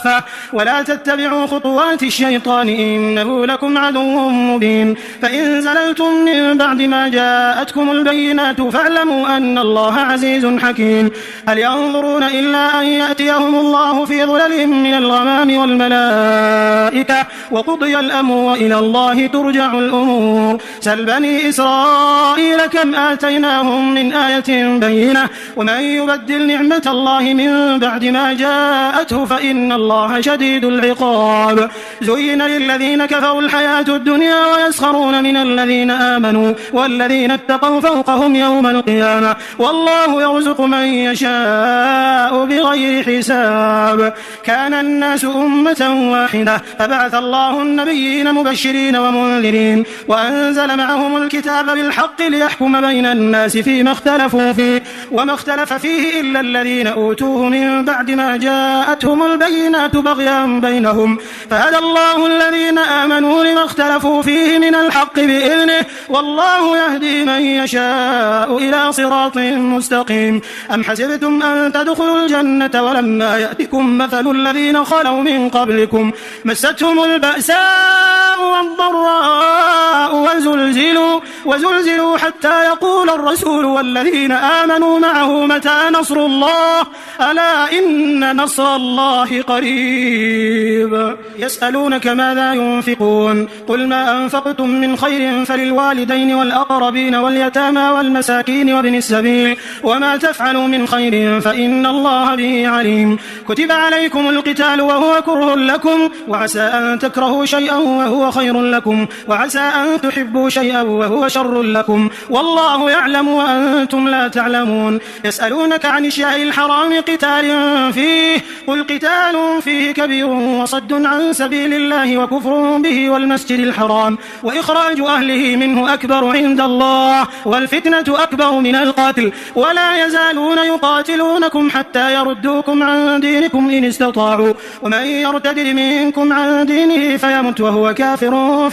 كافة ولا تتبعوا خطوات الشيطان إنه لكم عدو مبين فإن زللتم من بعد ما جاءتكم البينات فاعلموا أن الله عزيز حكيم هل ينظرون إلا أن يأتيهم الله في ظلل من الغمام والملائكة وقضي الأمر وإلى الله ترجع الأمور سل بني إسرائيل كم آتيناهم من آية بينة ومن يبدل نعمة الله من بعد ما جاءته فإن الله شديد العقاب زين للذين كفروا الحياة الدنيا ويسخرون من الذين آمنوا والذين اتقوا فوقهم يوم القيامة والله يرزق من يشاء بغير حساب كان الناس أمة واحدة فبعث الله النبيين مبشرين ومنذرين وأنزل معهم الكتاب بالحق ليحكم بين الناس فيما اختلفوا فيه وما اختلف فيه إلا الذين أوتوه من بعد ما جاءتهم البينات بغيا بينهم فهدى الله الذين آمنوا لما اختلفوا فيه من الحق بإذنه والله يهدي من يشاء إلى صراط مستقيم أم حسبتم أن تدخلوا الجنة ولما يأتكم مثل الذين خلوا من قبلكم مستهم البأساء والضراء وزلزلوا حتى يقول الرسول والذين آمنوا معه متى نصر الله ألا إن نصر الله قريب يسألونك ماذا ينفقون قل ما أنفقتم من خير فللوالدين والأقربين واليتامى والمساكين وابن السبيل وما تفعلوا من خير فإن الله به عليم كتب عليكم القتال وهو كره لكم وعسى أن تكرهوا شيئا وهو خير لكم وعسى أن تحبوا شيئا وهو شر لكم والله يعلم وأنتم لا تعلمون يسألونك عن الشهر الحرام قتال فيه قل قتال فيه كبير وصد عن سبيل الله وكفر به والمسجد الحرام وإخراج أهله منه أكبر عند الله والفتنة أكبر من القتل ولا يزالون يقاتلونكم حتى يردوكم عن دينكم إن استطاعوا ومن يرتد منكم عن دينه فيمت وهو كافر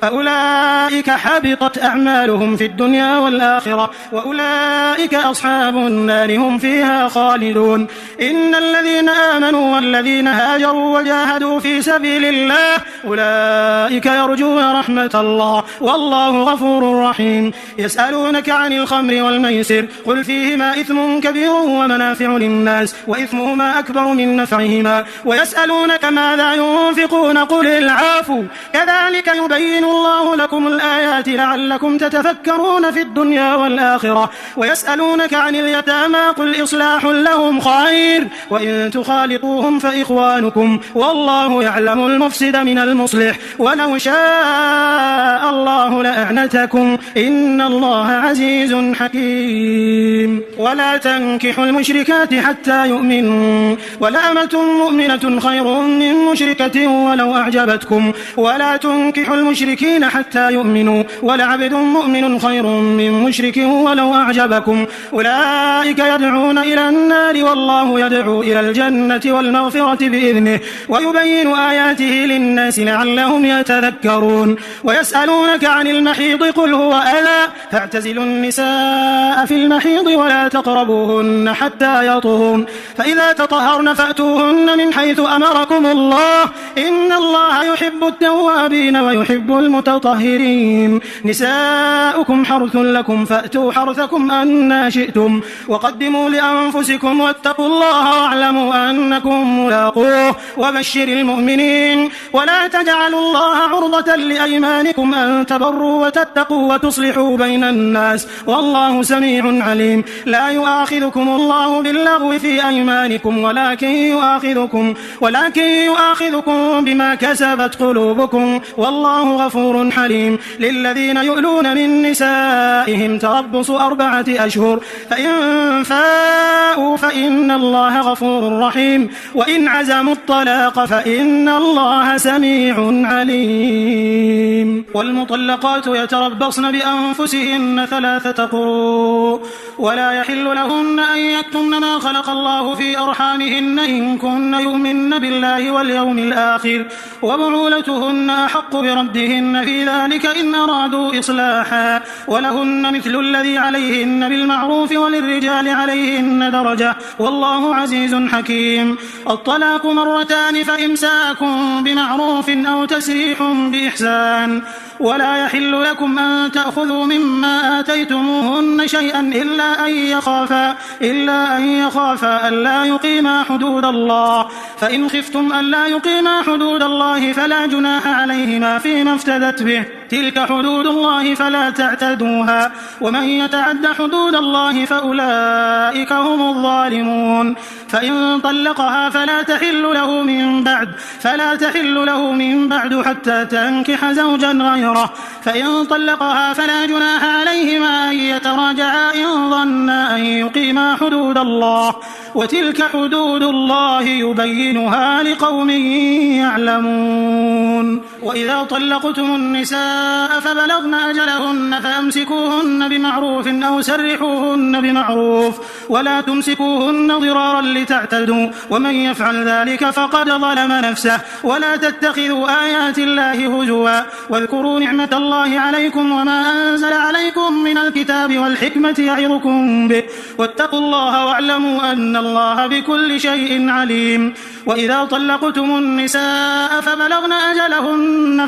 فأولئك حبطت أعمالهم في الدنيا والآخرة وأولئك أصحاب النار هم فيها خالدون إن الذين آمنوا والذين هاجروا وجاهدوا في سبيل الله أولئك يرجون رحمة الله والله غفور رحيم يسألونك عن الخمر والميسر قل فيهما إثم كبير ومنافع للناس وإثمهما أكبر من نفعهما ويسألونك ماذا ينفقون قل العفو كذلك يبين الله لكم الآيات لعلكم تتفكرون في الدنيا والآخرة ويسألونك عن اليتامى قل إصلاح لهم خير وإن تخالطوهم فإخوانكم والله يعلم المفسد من المصلح ولو شاء الله لأعنتكم إن الله عزيز حكيم ولا تنكحوا المشركات حتى يؤمنوا ولأمة مؤمنة خير من مشركة ولو أعجبتكم ولا تنكحوا المشركين حتى يؤمنوا ولعبد مؤمن خير من مشرك ولو أعجبكم أولئك يدعون إلى النار والله يدعو إلى الجنة والمغفرة بإذنه ويبين آياته للناس لعلهم يتذكرون ويسألونك عن المحيض قل هو أذى فاعتزلوا النساء في المحيض ولا تقربوهن حتى يطهرن فإذا تطهرن فأتوهن من حيث أمركم الله إن الله يحب التوابين ويحب المتطهرين نساؤكم حرث لكم فأتوا حرثكم أن شئتم وقدموا لأنفسكم واتقوا الله واعلموا أنكم ملاقوه وبشر المؤمنين ولا تجعلوا الله عرضة لأيمانكم أن تبروا وتتقوا وتصلحوا بين الناس والله سميع عليم لا يؤاخذكم الله باللغو في أيمانكم ولكن يؤاخذكم بما كسبت قلوبكم والله غفور حليم للذين يؤلون من نسائهم تربص 4 أشهر فإن فاءوا فإن الله غفور رحيم وإن عزموا الطلاق فإن الله سميع عليم والمطلقات يتربصن بأنفسهن 3 قروء ولا يحل لهن أن يكتمن ما خلق الله في أرحامهن إن كن يؤمن بالله واليوم الآخر وبعولتهن أحق بردهن في ذلك إن أرادوا إصلاحا ولهن مثل الذي عليهن بالمعروف وللرجال عليهن درجة والله عزيز حكيم. الطلاق مرتان فإمساك بمعروف أو تسريح بإحسان ولا يحل لكم أن تأخذوا مما آتيتموهن شيئا إلا أن يخافا ألا يقيما حدود الله، فإن خفتم ألا يقيما حدود الله فلا جناح عليهما فيما افتدت به، تلك حدود الله فلا تعتدوها، ومن يتعد حدود الله فأولئك هم الظالمون. فإن طلقها فلا تحل له من بعد حتى تنكح زوجا غيره، فإن طلقها فلا جناح عليهما أن يتراجعا إن ظنا أن يقيما حدود الله، وتلك حدود الله يبينها لقوم يعلمون. وإذا طلقتم النساء فبلغن أجلهن فأمسكوهن بمعروف أو سرحوهن بمعروف ولا تمسكوهن ضرارا لتعتدوا، ومن يفعل ذلك فقد ظلم نفسه. ولا تتخذوا آيات الله هزوا واذكروا نعمة الله عليكم وما أنزل عليكم من الكتاب والحكمة يعظكم به، واتقوا الله واعلموا أن الله بكل شيء عليم. وإذا طلقتم النساء فبلغن أجلهن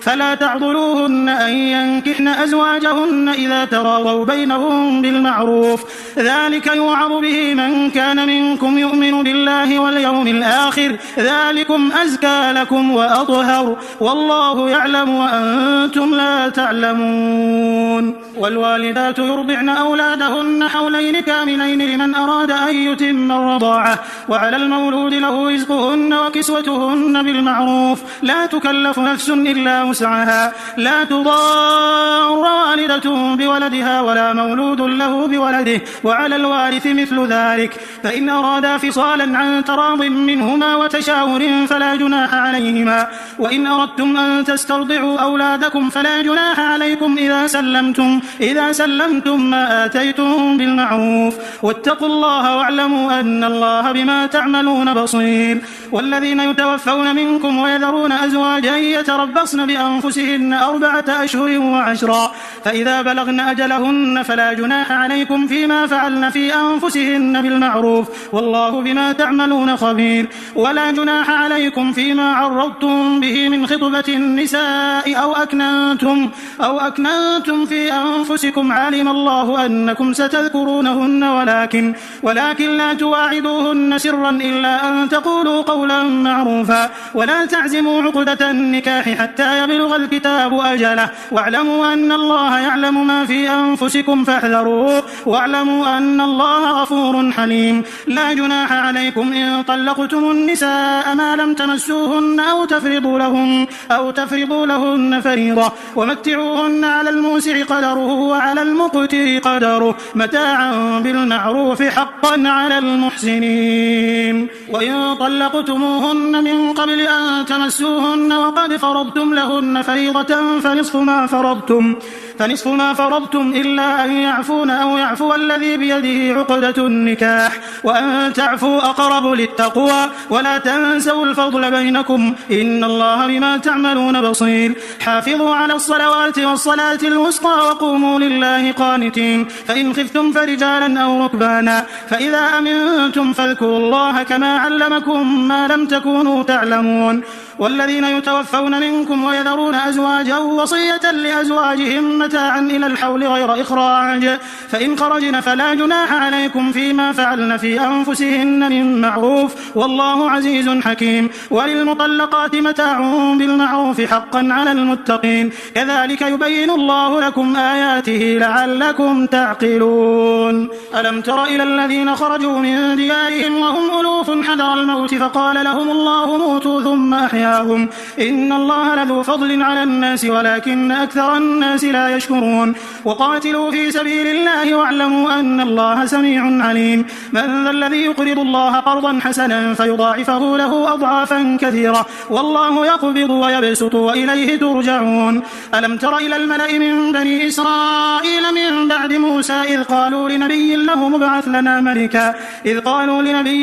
فلا تعضلوهن أن ينكحن أزواجهن إذا تراضوا بينهم بالمعروف، ذلك يوعظ به من كان منكم يؤمن بالله واليوم الآخر، ذلكم أزكى لكم وأطهر، والله يعلم وأنتم لا تعلمون. والوالدات يرضعن أولادهن حولين كاملين لمن أراد أن يتم الرضاعة، وعلى المولود له رزقهن وكسوتهن بالمعروف، لا تكلف نفس إلا وسعها، لا تضار والدة بولدها ولا مولود له بولده، وعلى الوارث مثل ذلك، فإن أرادا فصالا عن تراض منهما وتشاور فلا جناح عليهما. وإن أردتم أن تسترضعوا أولادكم فلا جناح عليكم إذا سلمتم ما آتيتم بالمعروف، واتقوا الله واعلموا أن الله بما تعملون بصير. والذين يتوفون منكم ويذرون أزواجا يتربصن بأنفسهن 4 أشهر و10، فإذا بلغن أجلهن فلا جناح عليكم فيما فعلن في أنفسهن بالمعروف، والله بما تعملون خبير. ولا جناح عليكم فيما عرضتم به من خطبة النساء أو أكننتم في أنفسكم، علم الله أنكم ستذكرونهن ولكن لا تواعدوهن سرا إلا أن تقولوا قولا معروفا، ولا تعزموا عقدة النكاح حتى يبلغ الكتاب أجله، واعلموا أن الله يعلم ما في أنفسكم فاحذروه، واعلموا أن الله غفور حليم. لا جناح عليكم إن طلقتم النساء ما لم تمسوهن أو تفرضوا لهن فريضة، ومتعوهن على الموسع قدره وعلى المقتر قدره متاعا بالمعروف حقا على المحسنين. وإن طلقتموهن من قبل أن تمسوهن وقد فرضتم لهن فريضة فنصف ما فرضتم إلا أن يعفون أو يعفو الذي بيده عقدة النكاح، وأن تعفوا أقرب للتقوى، ولا تنسوا الفضل بينكم، إن الله بما تعملون بصير. حافظوا على الصلوات والصلاة الوسطى وقوموا لله قانتين، فإن خفتم فرجالا أو ركبانا، فإذا أمنتم فاذكروا الله كما علمكم ما لم تكونوا تعلمون. والذين يتوفون منكم ويذرون أزواجا وصية لأزواجهم متاعا إلى الحول غير إخراج، فإن خرجن فلا جناح عليكم فيما فعلن في أنفسهن من معروف، والله عزيز حكيم. وللمطلقات متاع بالمعروف حقا على المتقين، كذلك يبين الله لكم آياته لعلكم تعقلون. ألم تر إلى الذين خرجوا من ديارهم وهم ألوف حذر الموت فقال لهم الله موتوا ثم أحياهم، إن الله لذو فضل على الناس ولكن أكثر الناس لا يشكرون. وقاتلوا في سبيل الله واعلموا أن الله سميع عليم. من ذا الذي يقرض الله قرضا حسنا فيضاعفه له أضعافا كثيرة، والله يقبض ويبسط وإليه ترجعون. ألم تر إلى الملأ من بني إسرائيل من بعد موسى إذ قالوا لنبي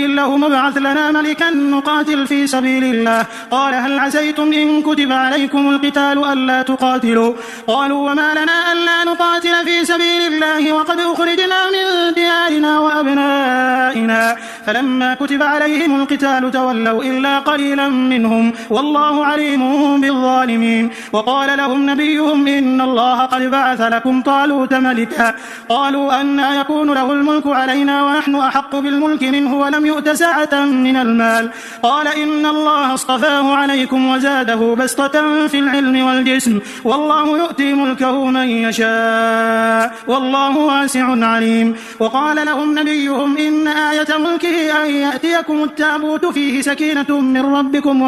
له مبعث ابعث لنا ملكا نقاتل في سبيل الله. قال هل عسيتم إن كتب عليكم القتال ألا تقاتلوا؟ قالوا وما لنا ألا نقاتل في سبيل الله وقد أخرجنا من ديارنا وأبنائنا. فلما كتب عليهم القتال تولوا إلا قليلا منهم والله عليم بالظالمين. وقال لهم نبيهم إن الله قد بعث لكم طالوت ملكا. قالوا أنى يكون له الملك علينا ونحن أحق بالملك منه ولم يؤت سعة من المال. قال إن الله اصطفاه عليكم وزاده بسطة في العلم والجسم والله يؤتي ملكه من يشاء والله واسع عليم. وقال لهم نبيهم إن آية ملكه أن يأتيكم التابوت فيه سكينة من ربكم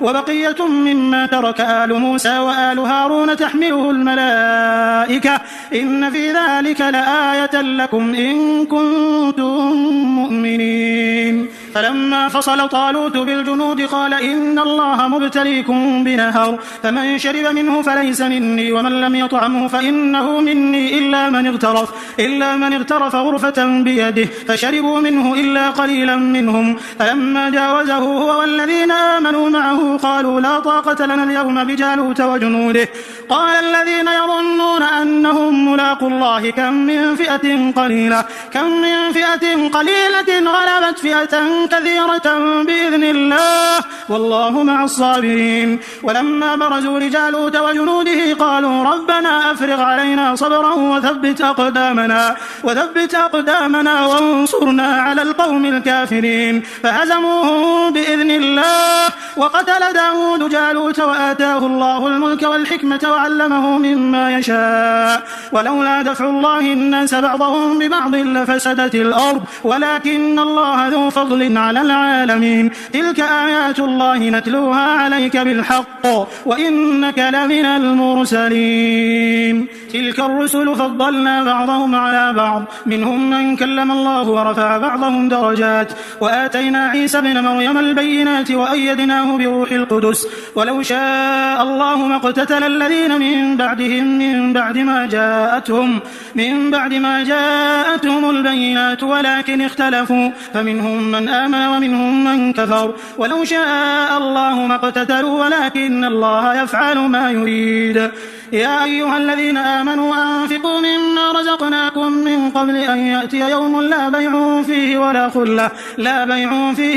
وبقية مما ترك آل موسى وآل هارون تحمله الملائكة إن في ذلك لآية لكم إن كنتم مؤمنين. فلما فصل طالوت بالجنود قال إن الله مبتليكم بنهر فمن شرب منه فليس مني ومن لم يطعمه فإنه مني إلا من اغترف غرفة بيده فشربوا منه إلا قليلا منهم. فلما جاوزه هو والذين آمنوا معه قالوا لا طاقة لنا اليوم بجالوت وجنوده. قال الذين يظنون أنهم ملاقوا الله كم من فئة قليلة غلبت فئة كثيرة بإذن الله والله مع الصابرين. ولما برزوا لجالوت وجنوده قالوا ربنا أفرغ علينا صبرا وثبت أقدامنا وانصرنا على القوم الكافرين. فهزموهم بإذن الله. وقتل داود جالوت وآتاه الله الملك والحكمة وعلمه مما يشاء ولولا دفع الله الناس بعضهم ببعض لفسدت الأرض ولكن الله ذو فضل على العالمين. تلك آيات الله نتلوها عليك بالحق وإنك لمن المرسلين. تلك الرسل فضلنا بعضهم على بعض منهم من كلم الله ورفع بعضهم درجات وآتينا عيسى ابن مريم البينات وأيدناه بروح القدس. ولو شاء الله ما اقتتل الذين من بعدهم من بعد ما جاءتهم البينات ولكن اختلفوا فمنهم من آمن ومنهم من كفر. ولو شاء الله ما اقتتلوا ولكن الله يفعل ما يريد. يا أيها الذين آمنوا أنفقوا مما رزقناكم من قبل أن يأتي يوم لا بيع فيه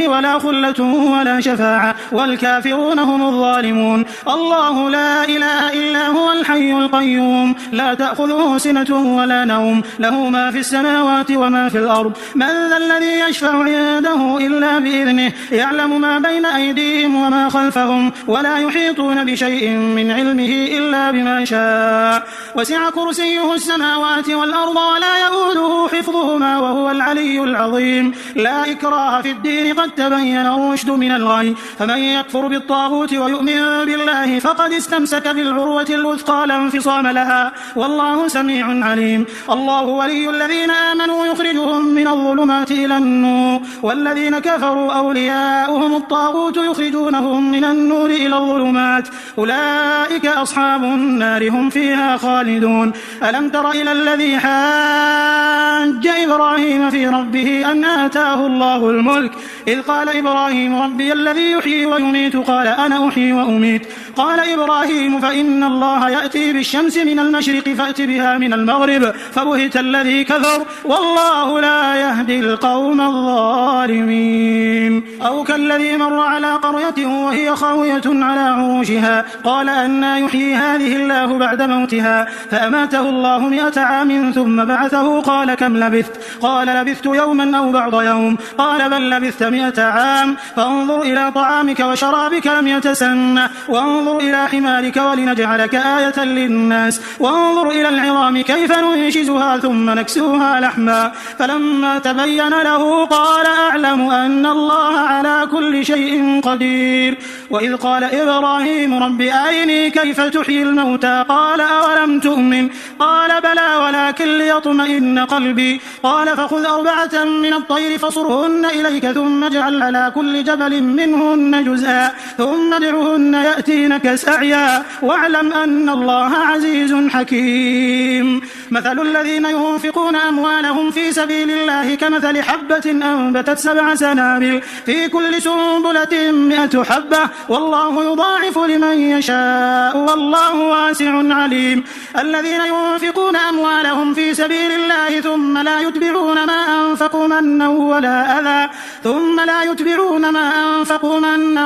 ولا خلة ولا شفاعة والكافرون هم الظالمون. الله لا إله إلا هو الحي القيوم لا تأخذه سنة ولا نوم له ما في السماوات وما في الأرض. من ذا الذي يشفع عنده إلا بإذنه يعلم ما بين أيديهم وما خلفهم ولا يحيطون بشيء من علمه إلا بما شاء. وسع كرسيه السماوات والأرض ولا يؤوده حفظهما وهو العلي العظيم. لا إكراه في الدين قد تبين الرشد من الغي. فمن يكفر بالطاغوت ويؤمن بالله فقد استمسك بالعروة الوثقى لا انفصام لها والله سميع عليم. الله ولي الذين آمنوا يخرجهم من الظلمات إلى النور والذين كفروا أولياؤهم الطاغوت يخرجونهم من النور إلى الظلمات أولئك أصحاب النار هم فيها خالدون. ألم تر إلى الذي حاج إبراهيم في ربه أن آتاه الله الملك إذ قال إبراهيم ربي الذي يحيي ويميت قال أنا أحيي وأميت. قال إبراهيم فإن الله يأتي بالشمس من المشرق فأت بها من المغرب فبهت الذي كفر والله لا يهدي القوم الظالمين. أو كالذي مر على قرية وهي خاوية على عروشها قال أنى يحيي هذه الله بعد موتها فأماته الله 100 عام ثم بعثه قال كم لبثت؟ قال لبثت يوما أو بعض يوم. قال بل لبثت 100 عام. فانظر إلى طعامك وشرابك لم يتسنه وانظر إلى حمارك ولنجعلك آية للناس وانظر إلى العظام كيف ننشزها ثم نكسوها لحما. فلما تبين له قال أعلم أن الله على كل كل شيء قدير. وإذ قال إبراهيم رب أرني كيف تحيي الموتى قال أولم تؤمن قال بلى ولكن ليطمئن قلبي قال فخذ 4 من الطير فصرهن إليك ثم اجعل على كل جبل منهن جزءا ثم ادعهن يأتينك سعيا واعلم أن الله عزيز حكيم. مثل الذين ينفقون أموالهم في سبيل الله كمثل حبة أنبتت 7 سنابل في كل سنبلة 100 حبة والله يضاعف لمن يشاء والله واسع عليم. الذين ينفقون أموالهم في سبيل الله ثم لا يتبعون ما أنفقوا منا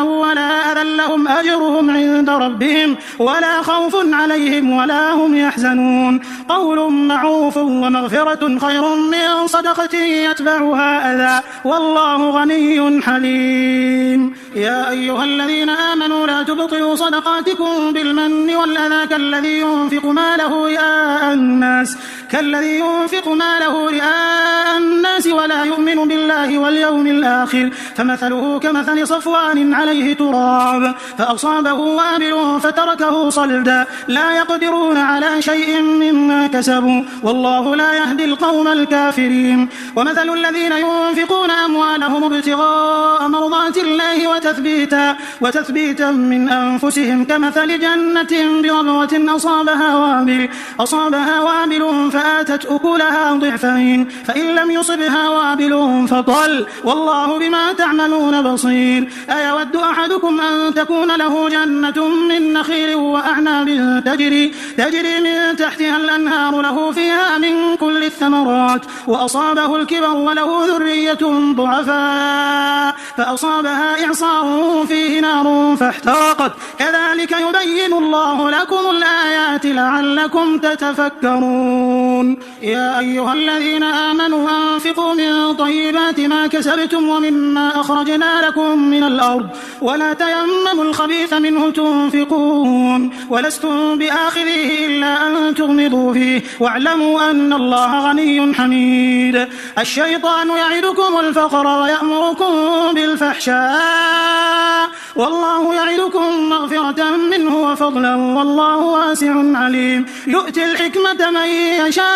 ولا أذى لهم أجرهم عند ربهم ولا خوف عليهم ولا هم يحزنون. قول معروف ومغفرة خير من صدقة يتبعها أذى والله غني حليم. يا أيها الذين آمنوا لا تبطلوا صدقاتكم بالمن والأذى كالذي ينفق ماله رئاء الناس ولا يؤمن بالله واليوم الآخر فمثله كمثل صفوان عليه تراب فأصابه وابل فتركه صلدا لا يقدرون على شيء مما كسبوا والله لا يهدي القوم الكافرين. ومثل الذين ينفقون أموالهم ابتغاء مرضات الله وتثبيتا من أنفسهم كمثل جنة بربوة أصابها وابل فآتت أكلها ضعفين فإن لم يصبها وابل فطل والله بما تعملون بصير. أيود أحدكم أن تكون له جنة من نخيل وأعناب تجري من تحتها الأنهار له فيها من كل الثمرات وأصابه الكبر وله ذرية ضعفاء فأصابها إعصار فيه نار فاحترقت كذلك يبين الله لكم الآيات لعلكم تتفكرون. يا أيها الذين آمنوا أنفقوا من طيبات ما كسبتم ومما أخرجنا لكم من الأرض ولا تيمموا الخبيث منه تنفقون ولستم بآخذه إلا أن تغمضوا فيه واعلموا أن الله غني حميد. الشيطان يعدكم الفقر ويأمركم بالفحشاء والله يعدكم مغفرة منه وفضلا والله واسع عليم. يؤتي الحكمة من يشاء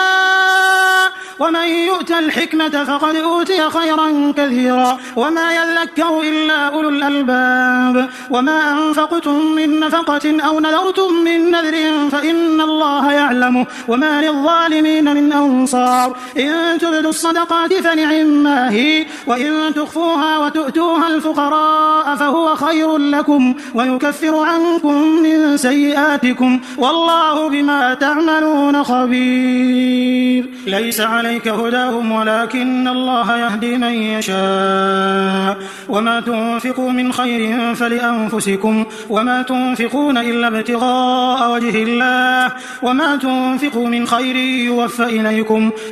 ومن يؤت الحكمة فقد أوتي خيرا كثيرا وما يذكر إلا أولو الألباب. وما أنفقتم من نفقة أو نذرتم من نذر فإن الله يعلمه وما للظالمين من أنصار. إن تبدوا الصدقات فنعما هي وإن تخفوها وتؤتوها الفقراء فهو خير لكم ويكفر عنكم من سيئاتكم والله بما تعملون خبير. ليس عليك هداهم ولكن الله يهدي من يشاء وما تنفقوا من خير فلأنفسكم وما تنفقون إلا ابتغاء وجه الله وما تنفقوا من خير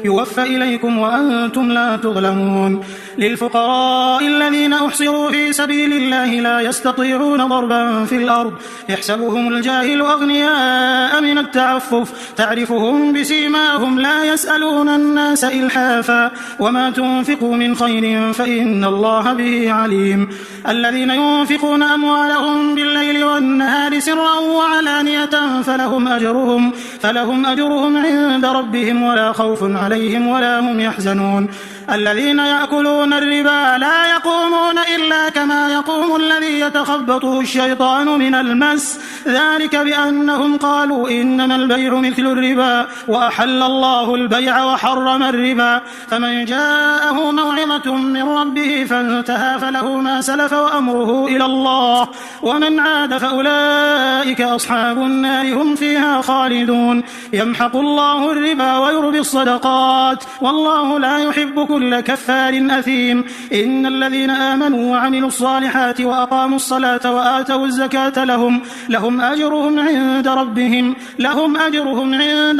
يوفى إليكم وأنتم لا تظلمون. للفقراء الذين أحصروا في سبيل الله لا يستطيعون ضربا في الأرض يحسبهم الجاهل أغنياء من التعفف تعرفهم بسيماهم لا يسألون الناس إلحافا وما تنفقوا من خير فإن الله به عليم. الذين ينفقون أموالهم بالليل والنهار سرا وعلانية فلهم أجرهم عند ربهم ولا خوف عليهم ولا هم يحزنون. الذين يأكلون الربا لا يقومون إلا كما يقوم الذي يتخبطه الشيطان من المس ذلك بأنهم قالوا إنما البيع مثل الربا وأحل الله البيع وحرم الربا. فمن جاءه موعظة من ربه فانتهى فله ما سلف وأمره إلى الله ومن عاد فأولئك أصحاب النار هم فيها خالدون. يمحق الله الربا ويربي الصدقات والله لا يحب كل كفار أثيم. إن الذين آمنوا وعملوا الصالحات وأقاموا الصلاة وآتوا الزكاة لهم أجرهم عند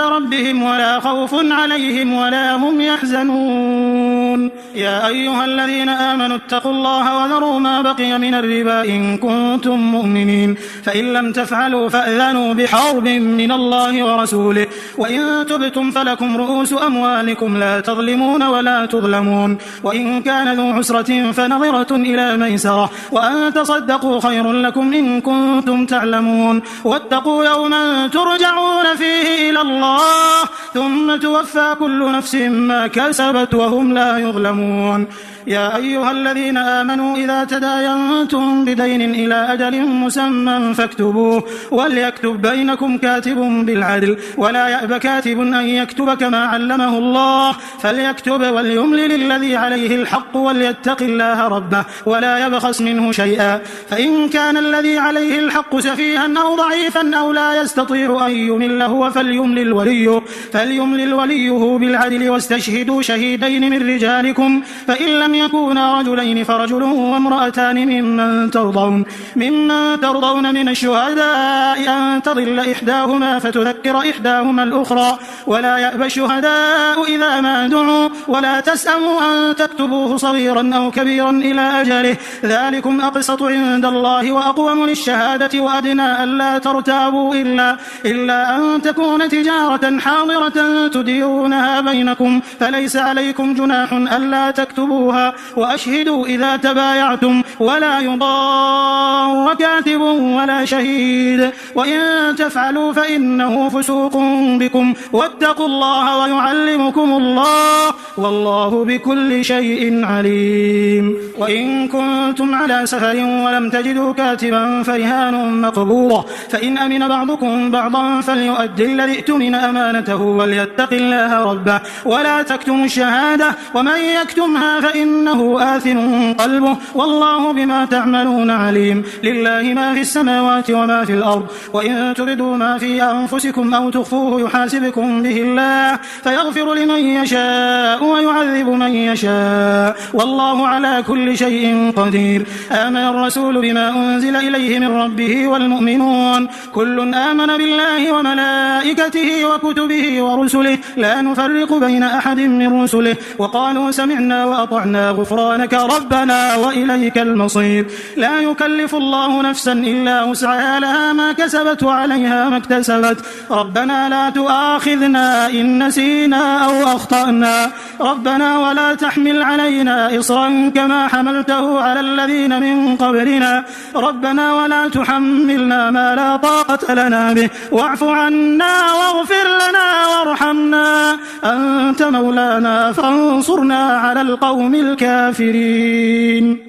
ربهم ولا خوف عليهم ولا هم يحزنون. يعلمون. يا أيها الذين آمنوا اتقوا الله وذروا ما بقي من الربا إن كنتم مؤمنين، فإن لم تفعلوا فأذنوا بحرب من الله ورسوله، وإن تبتم فلكم رؤوس أموالكم لا تظلمون ولا تظلمون، وإن كان ذو عسرة فنظرة إلى ميسرة، وأن تصدقوا خير لكم إن كنتم تعلمون. واتقوا يوما ترجعون فيه إلى الله ثم توفى كل نفس ما كسبت وهم لا يظلمون. يا أيها الذين آمنوا إذا تداينتم بدين إلى أجل مسمى فاكتبوه، وليكتب بينكم كاتب بالعدل، ولا يأب كاتب أن يكتب كما علمه الله، فليكتب وليملل الذي عليه الحق وليتق الله ربه ولا يبخس منه شيئا، فإن كان الذي عليه الحق سفيها أو ضعيفا أو لا يستطيع أن يمل هو فليملل وليه بالعدل، واستشهدوا شهيدين من رجالكم، فإن لم يكونا رجلين فرجل وامرأتان ممن ترضون من الشهداء أن تضل إحداهما فتذكر إحداهما الأخرى، ولا يأبى الشهداء إذا ما دعوا، ولا تسأموا أن تكتبوه صغيرا أو كبيرا إلى أجله، ذلكم أقسط عند الله وأقوم للشهادة وأدنى ألا ترتابوا إلا أن تكون تجارة حاضرة تديرونها بينكم، فليس عليكم جناح ألا تكتبوها، وأشهدوا إذا تبايعتم، ولا يضار كاتب ولا شهيد، وإن تفعلوا فإنه فسوق بكم، واتقوا الله ويعلمكم الله والله بكل شيء عليم. وإن كنتم على سفر ولم تجدوا كاتبا فرهان مقبوضة، فإن أمن بعضكم بعضا فليؤدي الذي اؤتمن أمانته وليتق الله ربه ولا تكتموا الشهادة، ومن يكتمها فإنه آثم قلبه والله بما تعملون عليم. لله ما في السماوات وما في الأرض، وإن تبدوا ما في أنفسكم أو تخفوه يحاسبكم به الله فيغفر لمن يشاء ويعذب من يشاء والله على كل شيء قدير. آمن الرسول بما أنزل إليه من ربه والمؤمنون كل آمن بالله وملائكته وكتبه ورسله لا نفرق بين أحد من رسله وقالوا سمعنا وأطعنا غفرانك ربنا وإليك المصير. لا يكلف الله نفسا إلا وسعها لها ما كسبت وعليها ما اكتسبت. ربنا لا تؤاخذنا إن نسينا أو أخطأنا ربنا ولا تحمل علينا إصرا كما حملته على الذين من قبلنا ربنا ولا تحملنا ما لا طاقة لنا به واعف عنا واغفر لنا وارحمنا أنت مولانا فانصرنا على القوم الكافرين.